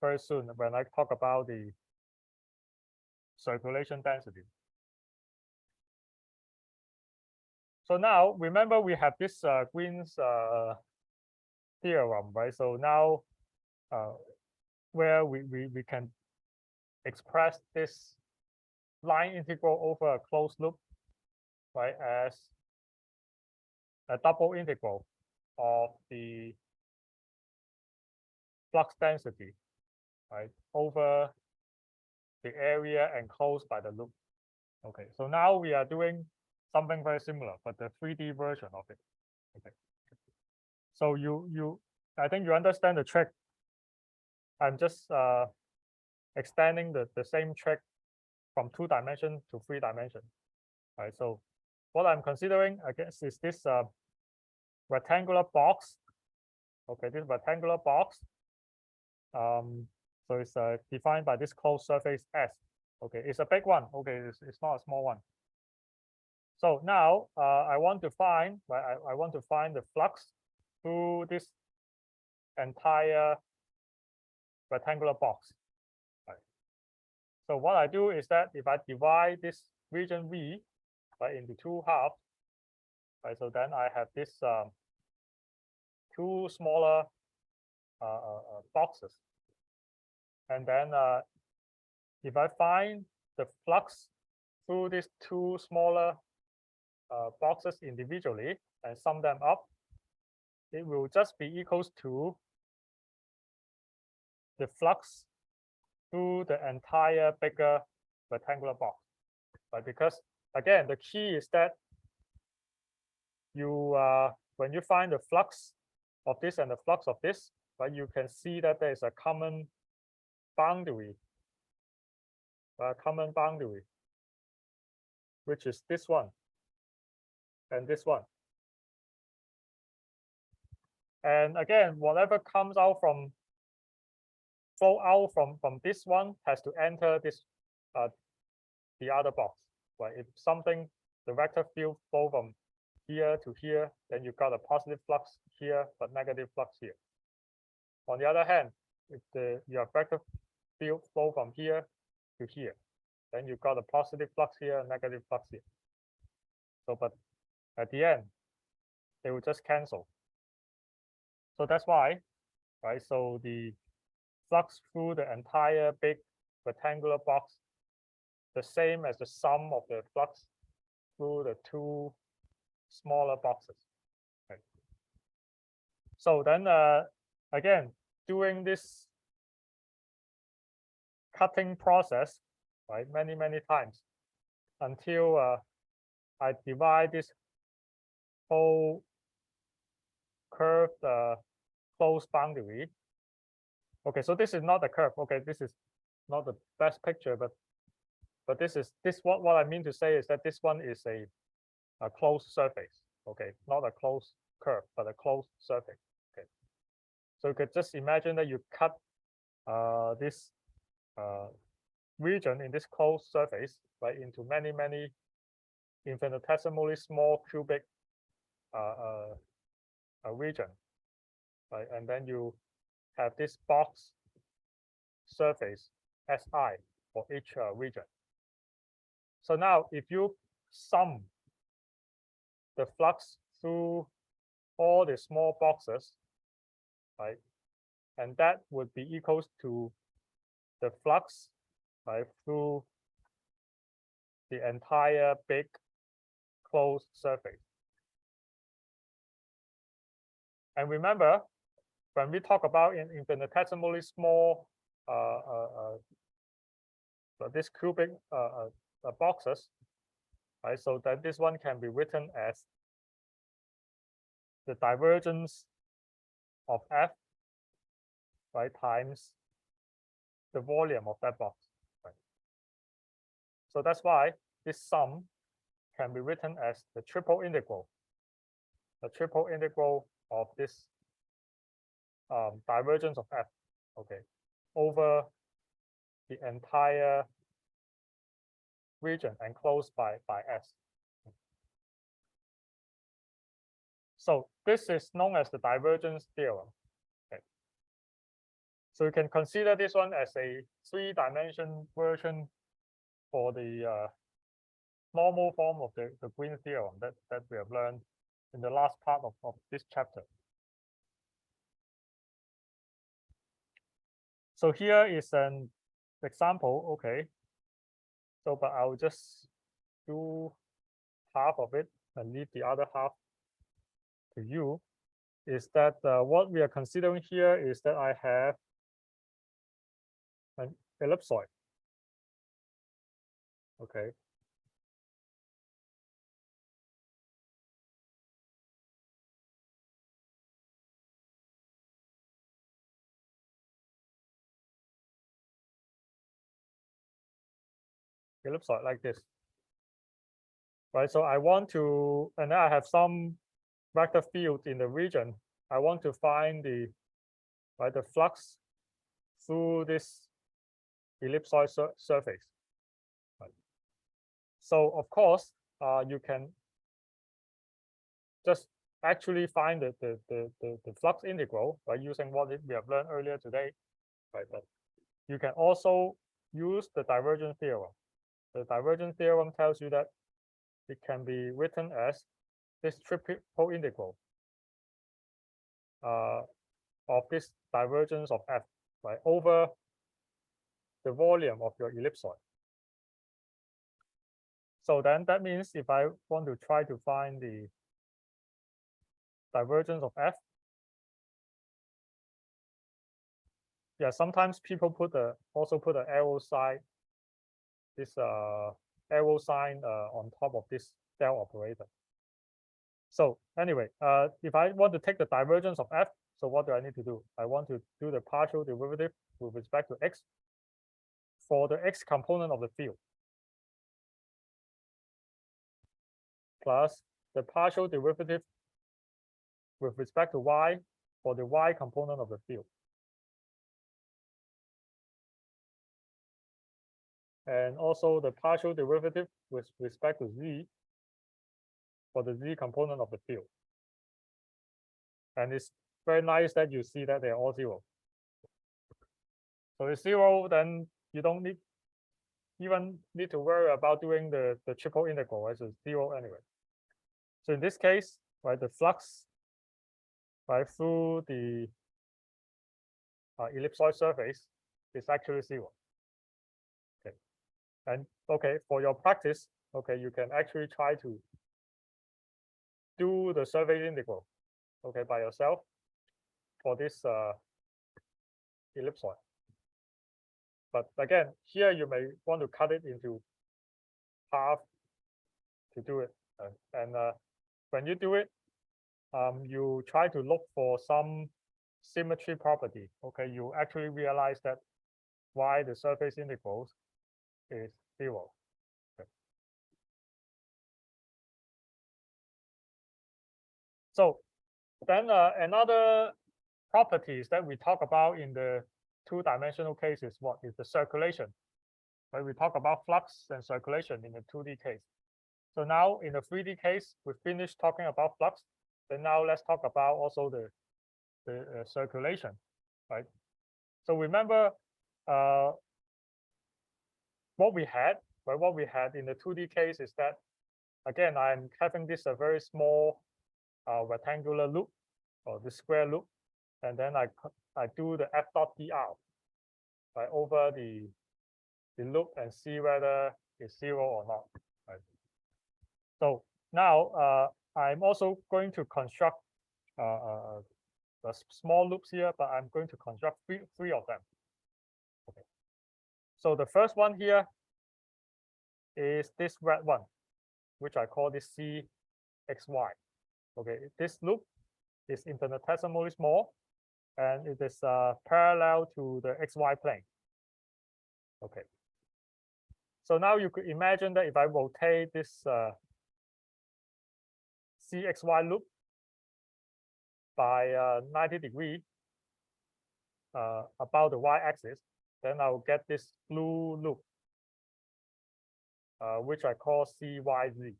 very soon when I talk about the circulation density. So now remember we have this Green's theorem, right? So now where we can express this line integral over a closed loop, right, as a double integral of the flux density, right, over the area enclosed by the loop. Okay, so now we are doing something very similar, but the 3D version of it. Okay. So I think you understand the trick. I'm just extending the same trick from 2 dimensions to 3 dimensions. Right. So what I'm considering, I guess, is this rectangular box. Okay, this rectangular box. So it's defined by this closed surface S. Okay, it's a big one. Okay, it's not a small one. So now I want to find, right, I want to find the flux through this entire rectangular box. Right. So what I do is that if I divide this region V, right, into 2 halves, right, so then I have this 2 smaller boxes. And then if I find the flux through these two smaller boxes individually and sum them up, it will just be equals to the flux through the entire bigger rectangular box, right? Because again, the key is that you when you find the flux of this and the flux of this, right, you can see that there is a common boundary, which is this one and this one. And again, whatever comes out from flow out from this one has to enter this the other box. Right? If something, the vector field flow from here to here, then you got a positive flux here but negative flux here. On the other hand, if your vector field flow from here to here, then you got a positive flux here, negative flux here. So, but at the end, they will just cancel. So that's why, right? So the flux through the entire big rectangular box, the same as the sum of the flux through the two smaller boxes. Right? So then again, doing this cutting process, right, many times until I divide this whole curved closed boundary. Okay, so this is not a curve. Okay, this is not the best picture, but this what I mean to say is that this one is a closed surface. Okay, not a closed curve, but a closed surface. Okay, so you could just imagine that you cut this region in this closed surface, right, into many infinitesimally small cubic region, right, and then you have this box surface Si for each region. So now, if you sum the flux through all the small boxes, right, and that would be equals to the flux, right, through the entire big closed surface. And remember, when we talk about infinitesimally small this cubic boxes, right? So that this one can be written as the divergence of F, right, times the volume of that box. Right? So that's why this sum can be written as the triple integral of this divergence of F, okay, over the entire region enclosed by S. So this is known as the divergence theorem. Okay. So you can consider this one as a three-dimension version for the normal form of the Green theorem that we have learned in the last part of this chapter. So here is an example, okay. So, but I'll just do half of it and leave the other half to you. Is that what we are considering here is that I have an ellipsoid, okay. Ellipsoid like this, right? So I want to, and then I have some vector field in the region. I want to find the flux through this ellipsoid surface. Right? So of course, you can just actually find the flux integral by using what we have learned earlier today, right? But you can also use the divergence theorem. The divergence theorem tells you that it can be written as this triple integral of this divergence of f, right, over the volume of your ellipsoid. So then that means if I want to try to find the divergence of f, yeah, sometimes people also put an arrow sign, this arrow sign on top of this del operator. So anyway, if I want to take the divergence of f, so what do I need to do? I want to do the partial derivative with respect to x for the x component of the field, plus the partial derivative with respect to y for the y component of the field. And also the partial derivative with respect to z for the z component of the field. And it's very nice that you see that they're all zero. So it's zero, then you don't even need to worry about doing the triple integral, right? So it's zero anyway. So in this case, right, the flux, right, through the ellipsoid surface is actually zero. Okay, and okay, for your practice, okay, you can actually try to do the surface integral, okay, by yourself for this ellipsoid. But again, here you may want to cut it into half to do it, and when you do it, you try to look for some symmetry property. Okay, you actually realize that why the surface integrals is zero. Okay. So then another properties that we talk about in the two-dimensional case is what is the circulation. Right? We talk about flux and circulation in the 2D case. So now in the 3D case, we finished talking about flux. Then now let's talk about also the circulation, right? So remember what we had, right? What we had in the 2D case is that, again, I'm having this a very small rectangular loop or the square loop, and then I do the f dot dr, right, over the loop and see whether it's zero or not, right? So now I'm also going to construct the small loops here, but I'm going to construct three of them. Okay. So the first one here is this red one, which I call this CXY. Okay, this loop is infinitesimally small, and it is parallel to the XY plane. Okay. So now you could imagine that if I rotate this CXY loop by 90 degrees about the y-axis, then I will get this blue loop, which I call CYZ.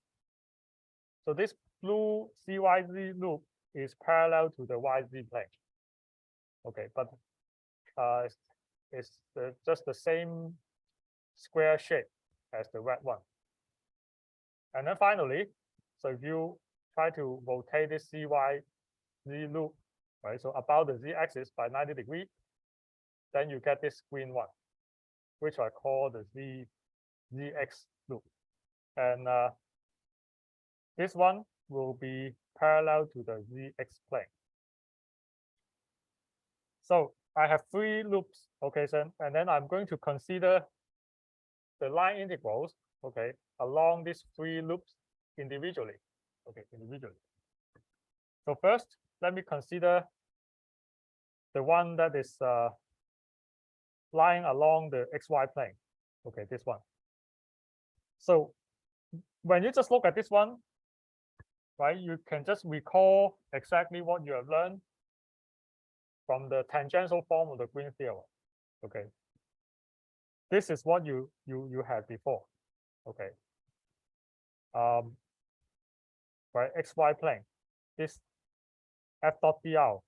So this blue CYZ loop is parallel to the YZ plane. Okay, but it's just the same square shape as the red one. And then finally, so if you try to rotate this CYZ loop, right, so about the z-axis by 90 degrees, then you get this green one, which I call the ZX loop. And this one will be parallel to the ZX plane. So I have three loops, okay, so, and then I'm going to consider the line integrals, okay, along these three loops individually, okay, individually. So first, let me consider the one that is lying along the XY plane, okay, this one. So when you just look at this one, right, you can just recall exactly what you have learned from the tangential form of the Green theorem. Okay, this is what you had before. Okay, right, XY plane, this f dot dr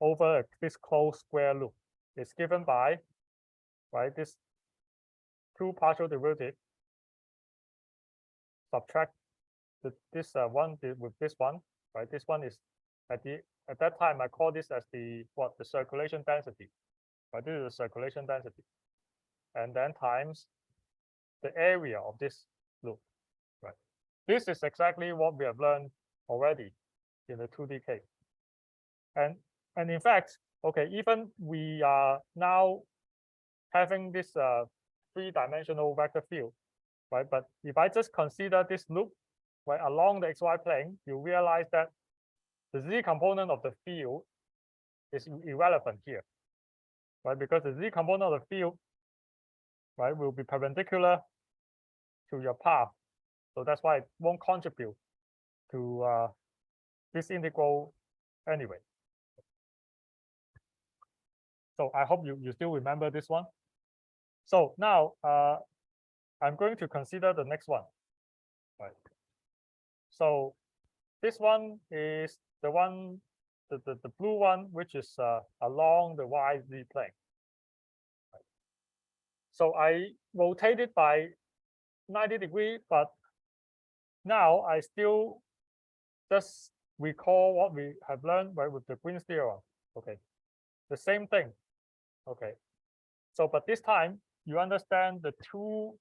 over this closed square loop is given by, right, this two partial derivative, subtract this one with this one, right? This one is at that time I call this as the circulation density. But this is the circulation density, and then times the area of this loop. Right. This is exactly what we have learned already in the 2D case. And in fact, okay, even we are now having this three-dimensional vector field, right? But if I just consider this loop, right, along the xy plane, you realize that the z component of the field is irrelevant here, right? Because the z component of the field, right, will be perpendicular to your path. So that's why it won't contribute to this integral anyway. So I hope you still remember this one. So now I'm going to consider the next one. Right. So this one is the one, the blue one, which is along the YZ plane. Right. So I rotate it by 90 degrees, but now I still just recall what we have learned, right, with the Green's theorem. Okay, the same thing. Okay, so but this time you understand the two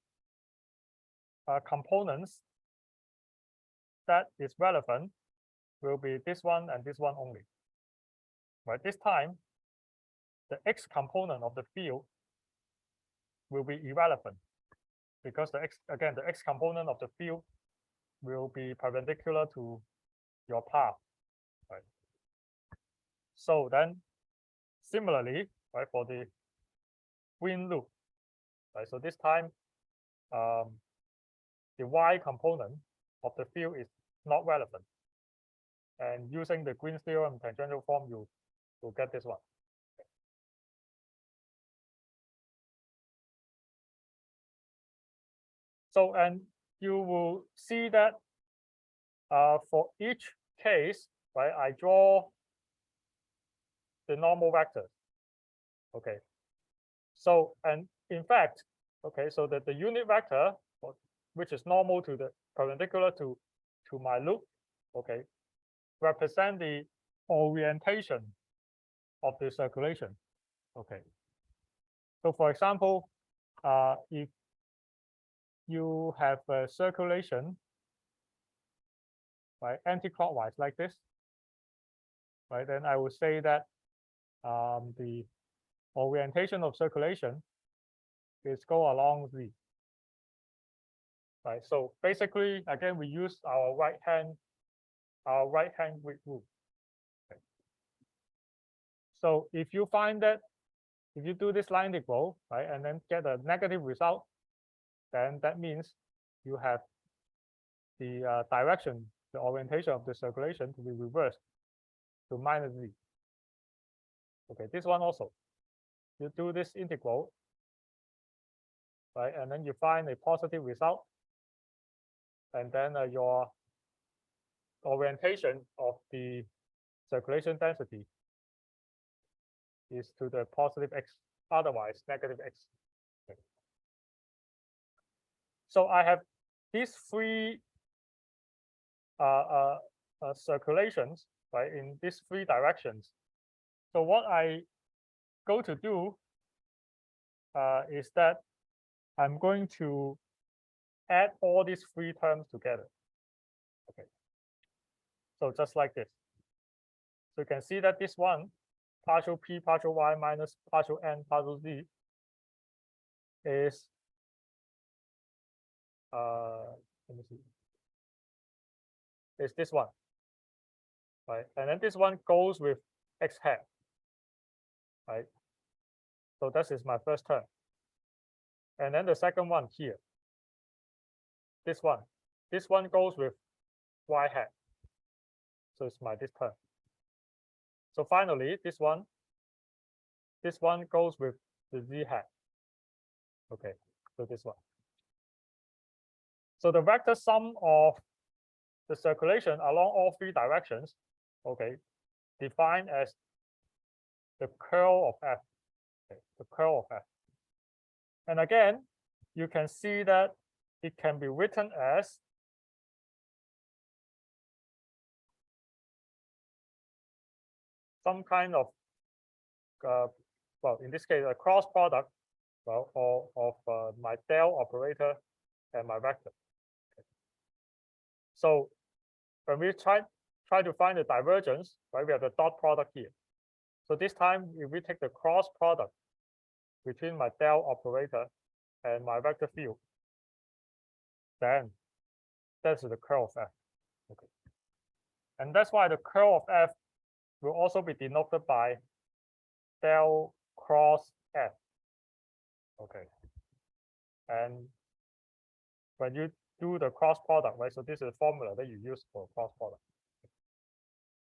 components that is relevant will be this one and this one only. Right, this time the x component of the field will be irrelevant because the x component of the field will be perpendicular to your path. Right. So then similarly, right, for the green loop, right, so this time the y component of the field is not relevant, and using the Green's theorem tangential form, you will get this one. So, and you will see that for each case, right, I draw the normal vectors. Okay. So, and in fact, okay, so that the unit vector, which is normal to the perpendicular to my loop, okay, represent the orientation of the circulation. Okay. So, for example, if you have a circulation, right, anti-clockwise like this, right, then I would say that the orientation of circulation is go along z. Right. So basically, again, we use our right hand grid rule. Okay. So if you find that if you do this line integral, right, and then get a negative result, then that means you have the direction, the orientation of the circulation to be reversed to minus z. Okay, this one also. You do this integral, right, and then you find a positive result, and then your orientation of the circulation density is to the positive x, otherwise negative x. Okay. So I have these three circulations, right, in these three directions. So what I go to do is that I'm going to add all these three terms together. Okay. So just like this. So you can see that this one, partial p, partial y minus partial n, partial z, is let me see, is this one, right? And then this one goes with x hat, right? So this is my first term. And then the second one here, this one goes with y hat. So it's this term. So finally, this one goes with the z hat. Okay, so this one. So the vector sum of the circulation along all three directions, okay, defined as the curl of f, okay, the curl of f. And again, you can see that it can be written as some kind of well, in this case, a cross product, well, of my del operator and my vector. Okay. So when we try to find the divergence, right, we have the dot product here. So this time, if we take the cross product between my del operator and my vector field, then that's the curl of F. Okay. And that's why the curl of F will also be denoted by del cross F. Okay. And when you do the cross product, right? So this is a formula that you use for cross product.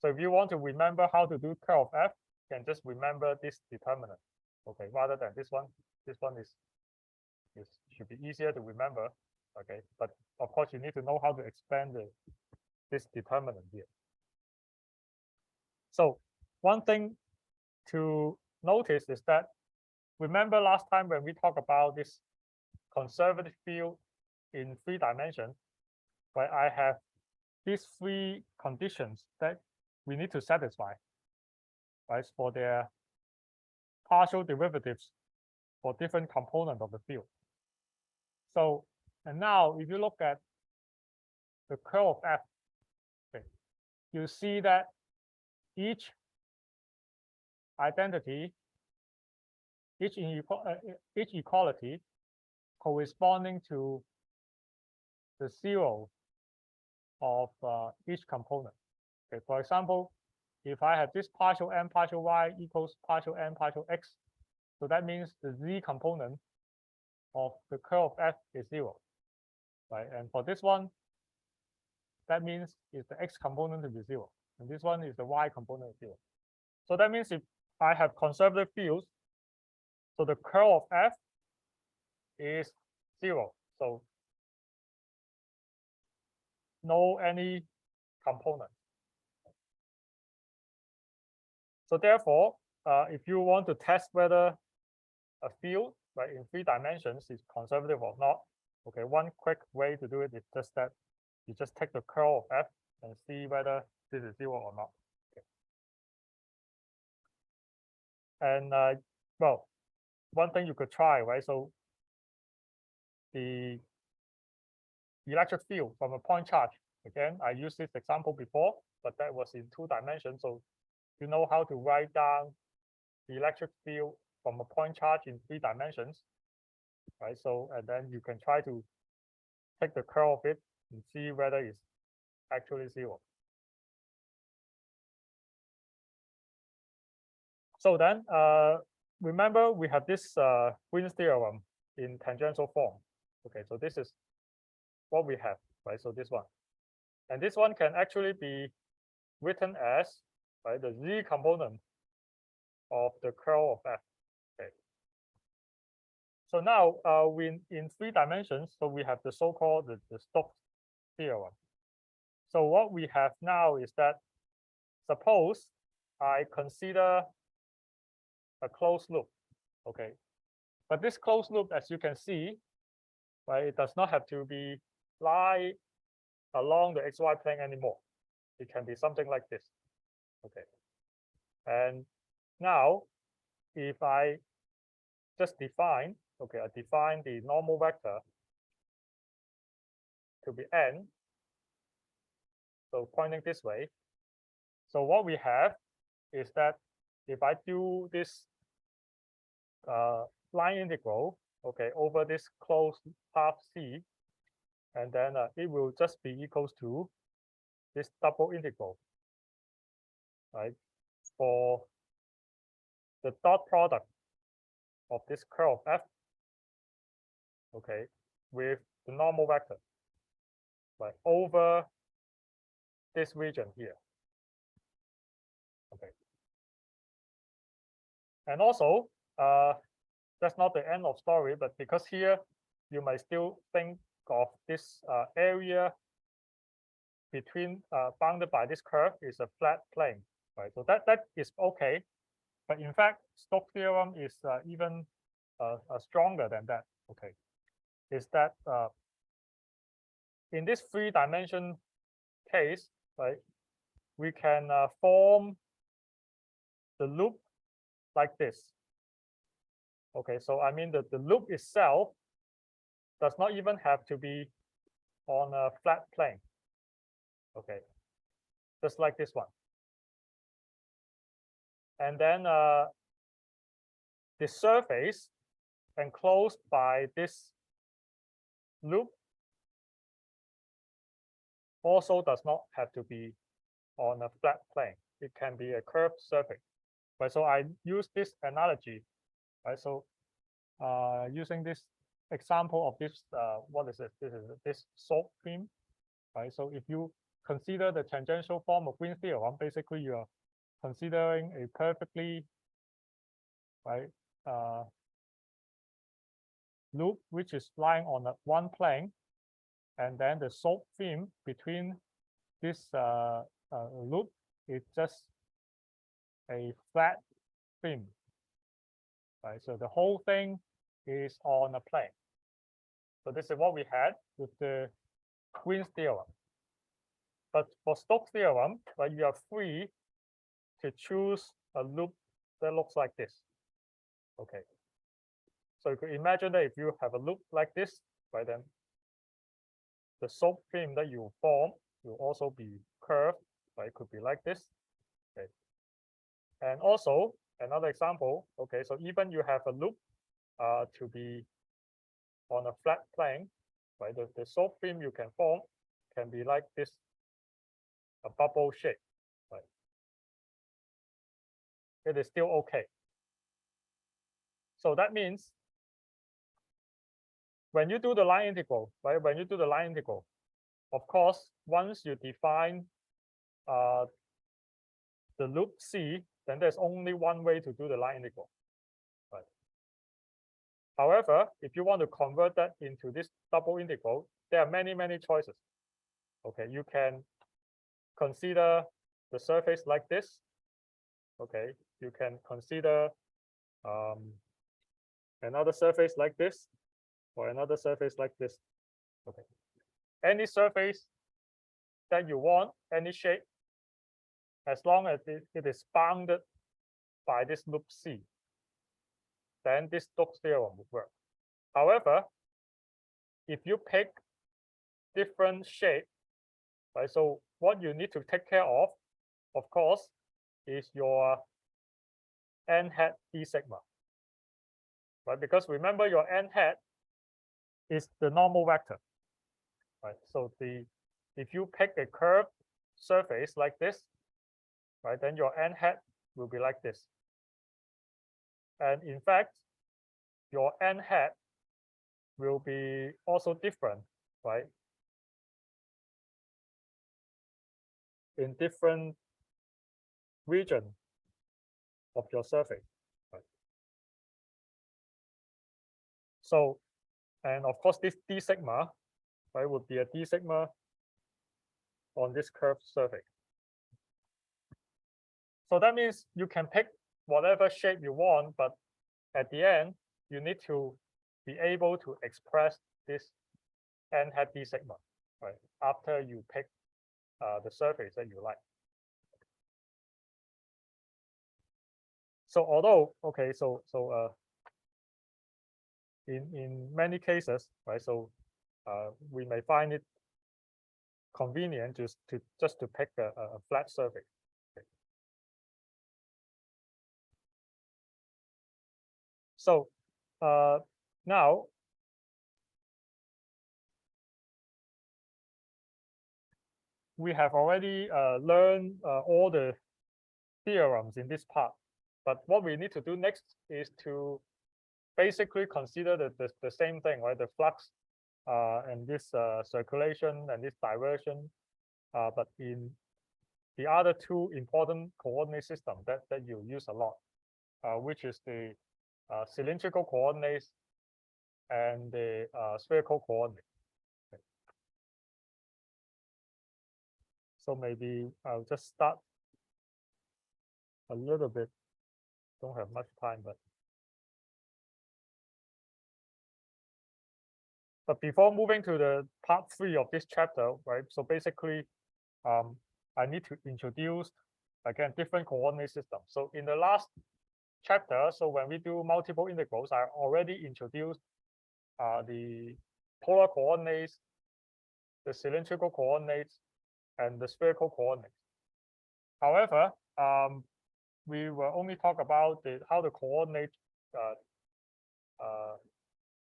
So if you want to remember how to do curl of F, you can just remember this determinant. Okay, rather than this one. This one is should be easier to remember. Okay, but of course you need to know how to expand this determinant here. So one thing to notice is that, remember last time when we talked about this conservative field in 3 dimensions, where I have these 3 conditions that we need to satisfy, right, for their partial derivatives for different components of the field. So, and now if you look at the curl of F, okay, you see that each identity, each equality corresponding to the 0 of each component. Okay, for example, if I have this partial m partial y equals partial n partial x, so that means the z component of the curl of F is 0, right? And for this one, that means is the x component to be 0, and this one is the y component of 0. So that means if I have conservative fields, so the curl of F is 0. So no any component. So therefore, if you want to test whether a field, right, in 3 dimensions is conservative or not, okay, one quick way to do it is just that you just take the curl of F and see whether this is 0 or not. Okay. And well, one thing you could try, right? So the electric field from a point charge, again, I used this example before, but that was in 2 dimensions. So you know how to write down the electric field from a point charge in 3 dimensions, right? So, and then you can try to take the curl of it and see whether it's actually 0. So then, remember we have this Green's theorem in tangential form. Okay, so this is what we have, right? So this one, and this one can actually be written as, right, the z component of the curl of F. Okay. So now we in 3 dimensions, so we have the so-called the Stokes theorem. So what we have now is that, suppose I consider a closed loop. Okay, but this closed loop, as you can see, right, it does not have to be lie along the xy plane anymore. It can be something like this. Okay, and now if I just define, okay, I define the normal vector to be n, so pointing this way. So what we have is that if I do this line integral, okay, over this closed path C, and then it will just be equals to this double integral, right, for the dot product of this curl of F, okay, with the normal vector, right, over this region here. Okay. And also, that's not the end of story, but because here you might still think of this area between bounded by this curve is a flat plane, right? So that is okay, but in fact, Stokes theorem is even stronger than that. Okay, is that in this 3 dimension case, right, we can form the loop like this. Okay, so I mean that the loop itself does not even have to be on a flat plane. Okay, just like this one. And then the surface enclosed by this loop also does not have to be on a flat plane. It can be a curved surface. Right, so I use this analogy. Right, so using this example of this, what is it? This soap film. Right, so if you consider the tangential form of Green's theorem, basically you are considering a perfectly loop which is lying on one plane, and then the soap film between this loop is just a flat film. Right, so the whole thing is on a plane. So this is what we had with the Green's theorem. But for Stokes' theorem, right, you are free to choose a loop that looks like this. Okay. So you could imagine that if you have a loop like this, right, then the soap film that you form will also be curved, right? It could be like this. Okay. And also another example, okay, so even you have a loop to be on a flat plane, right? The soap film you can form can be like this, a bubble shape, right? It is still okay. So that means when you do the line integral, right? When you do the line integral, of course, once you define the loop C, then there's only one way to do the line integral, right? However, if you want to convert that into this double integral, there are many choices. Okay, you can consider the surface like this. Okay, you can consider another surface like this, or another surface like this. Okay, any surface that you want, any shape, as long as it is bounded by this loop C, then this Stokes' theorem would work. However, if you pick different shape, right, so what you need to take care of course, is your n hat d sigma, right? Because remember, your n hat is the normal vector, right? So if you pick a curved surface like this, right, then your n hat will be like this. And in fact, your n hat will be also different, right, in different region of your surface. Right? So, and of course, this d sigma, right, would be a d sigma on this curved surface. So that means you can pick whatever shape you want, but at the end, you need to be able to express this n hat d sigma, right, after you pick the surface that you like. So although, okay, so in many cases, right, so we may find it convenient just to pick a flat surface. Okay. So now we have already learned all the theorems in this part, but what we need to do next is to basically consider the same thing, right? The flux and this circulation and this diversion, but in the other two important coordinate system that you use a lot, which is the cylindrical coordinates and the spherical coordinates. Okay. So maybe I'll just start a little bit. Don't have much time, but before moving to the part 3 of this chapter, right? So basically, I need to introduce again, different coordinate system. So in the last chapter, so when we do multiple integrals, I already introduced the polar coordinates, the cylindrical coordinates, and the spherical coordinates. However, we will only talk about how the coordinates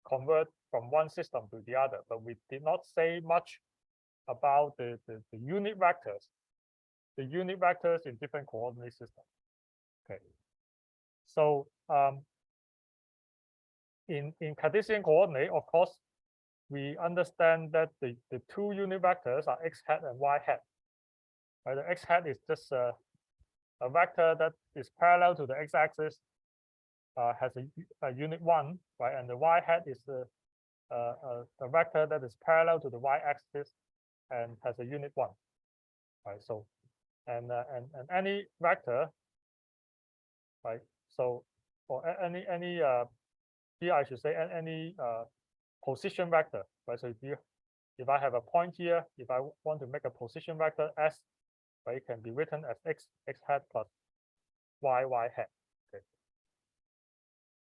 convert from one system to the other, but we did not say much about the unit vectors, in different coordinate systems. Okay, so in Cartesian coordinate, of course, we understand that the two unit vectors are x hat and y hat. Right? The x hat is just a vector that is parallel to the x-axis, has a unit 1, right? And the y hat is a vector that is parallel to the y-axis and has a unit 1, right? So, and any vector, right? So, or any here I should say any position vector, right? So if I have a point here, if I want to make a position vector s, right, it can be written as x hat plus y hat. Okay.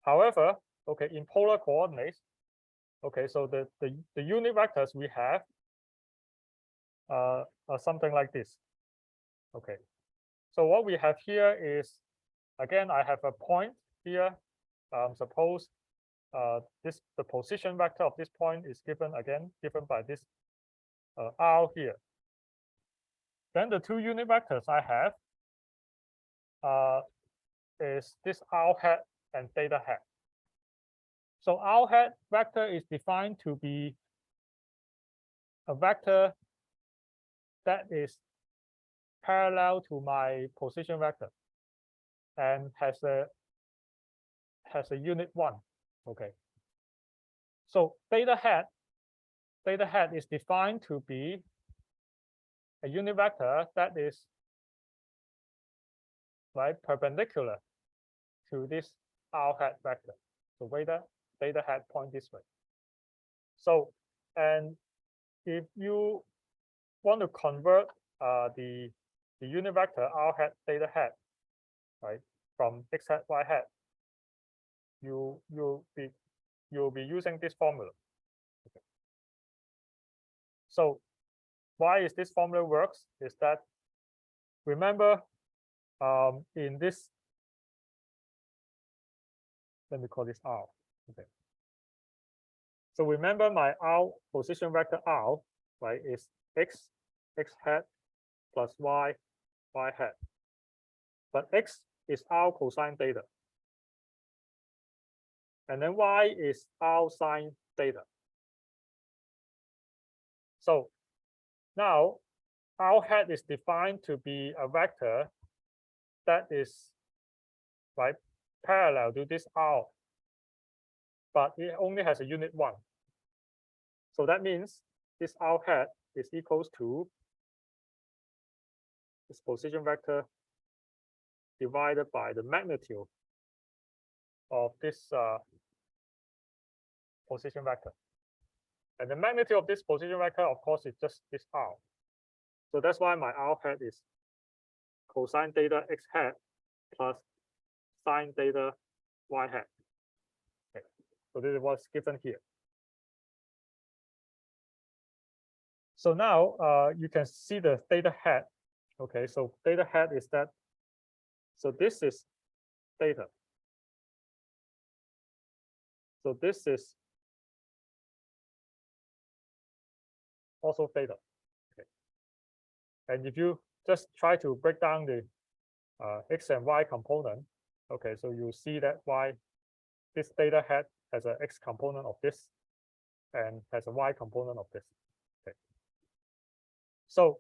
However, okay, in polar coordinates, okay, so the unit vectors we have are something like this. Okay, so what we have here is, again, I have a point here. Suppose the position vector of this point is given by this r here. Then the two unit vectors I have is this r hat and theta hat. So r hat vector is defined to be a vector that is parallel to my position vector and has a unit 1. Okay. So theta hat is defined to be a unit vector that is right perpendicular to this r hat vector. So theta hat point this way. So, and if you want to convert the unit vector r hat theta hat, right, from x hat y hat, you'll be using this formula. Okay. So why is this formula works is that, remember, in this, let me call this r. Okay. So remember my r position vector r, right, is x hat plus y hat. But x is r cosine theta. And then y is r sine theta. So now r hat is defined to be a vector that is right parallel to this r, but it only has a unit 1. So that means this r hat is equals to this position vector divided by the magnitude of this position vector. And the magnitude of this position vector, of course, is just this r. So that's why my r hat is cosine theta x hat plus sine theta y hat. Okay. So this is what's given here. So now you can see the theta hat. Okay, so theta hat is that. So this is theta. So this is also theta. Okay. And if you just try to break down the x and y component, okay, so you see that this theta hat has an x component of this and has a y component of this. Okay. So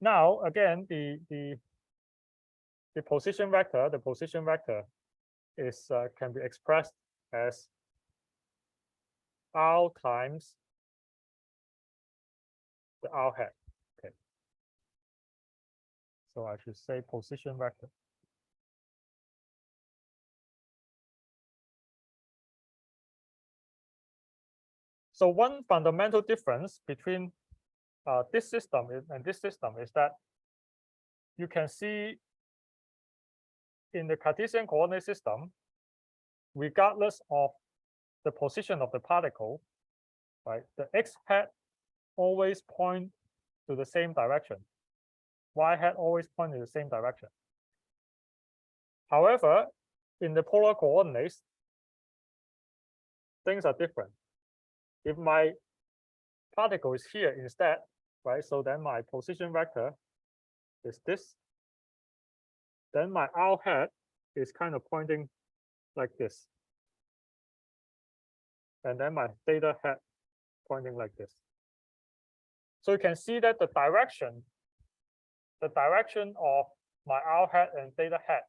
now again, the position vector, is can be expressed as r times the r hat. Okay. So I should say position vector. So one fundamental difference between this system and this system is that you can see in the Cartesian coordinate system, regardless of the position of the particle, right, the x hat always point to the same direction. Y hat always point in the same direction. However, in the polar coordinates, things are different. If my particle is here instead, right, so then my position vector is this. Then my r hat is kind of pointing like this. And then my theta hat pointing like this. So you can see that the direction of my r hat and theta hat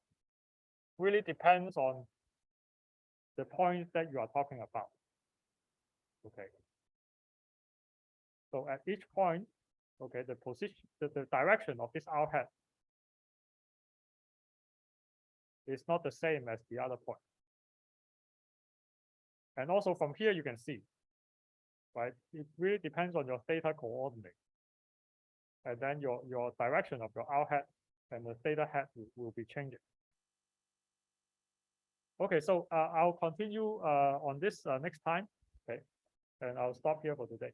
really depends on the point that you are talking about. Okay. So at each point, okay, the position, the direction of this r hat is not the same as the other point. And also from here you can see, right? It really depends on your theta coordinate. And then your direction of your r hat and the theta hat will be changing. Okay, so I'll continue on this next time. Okay, and I'll stop here for today.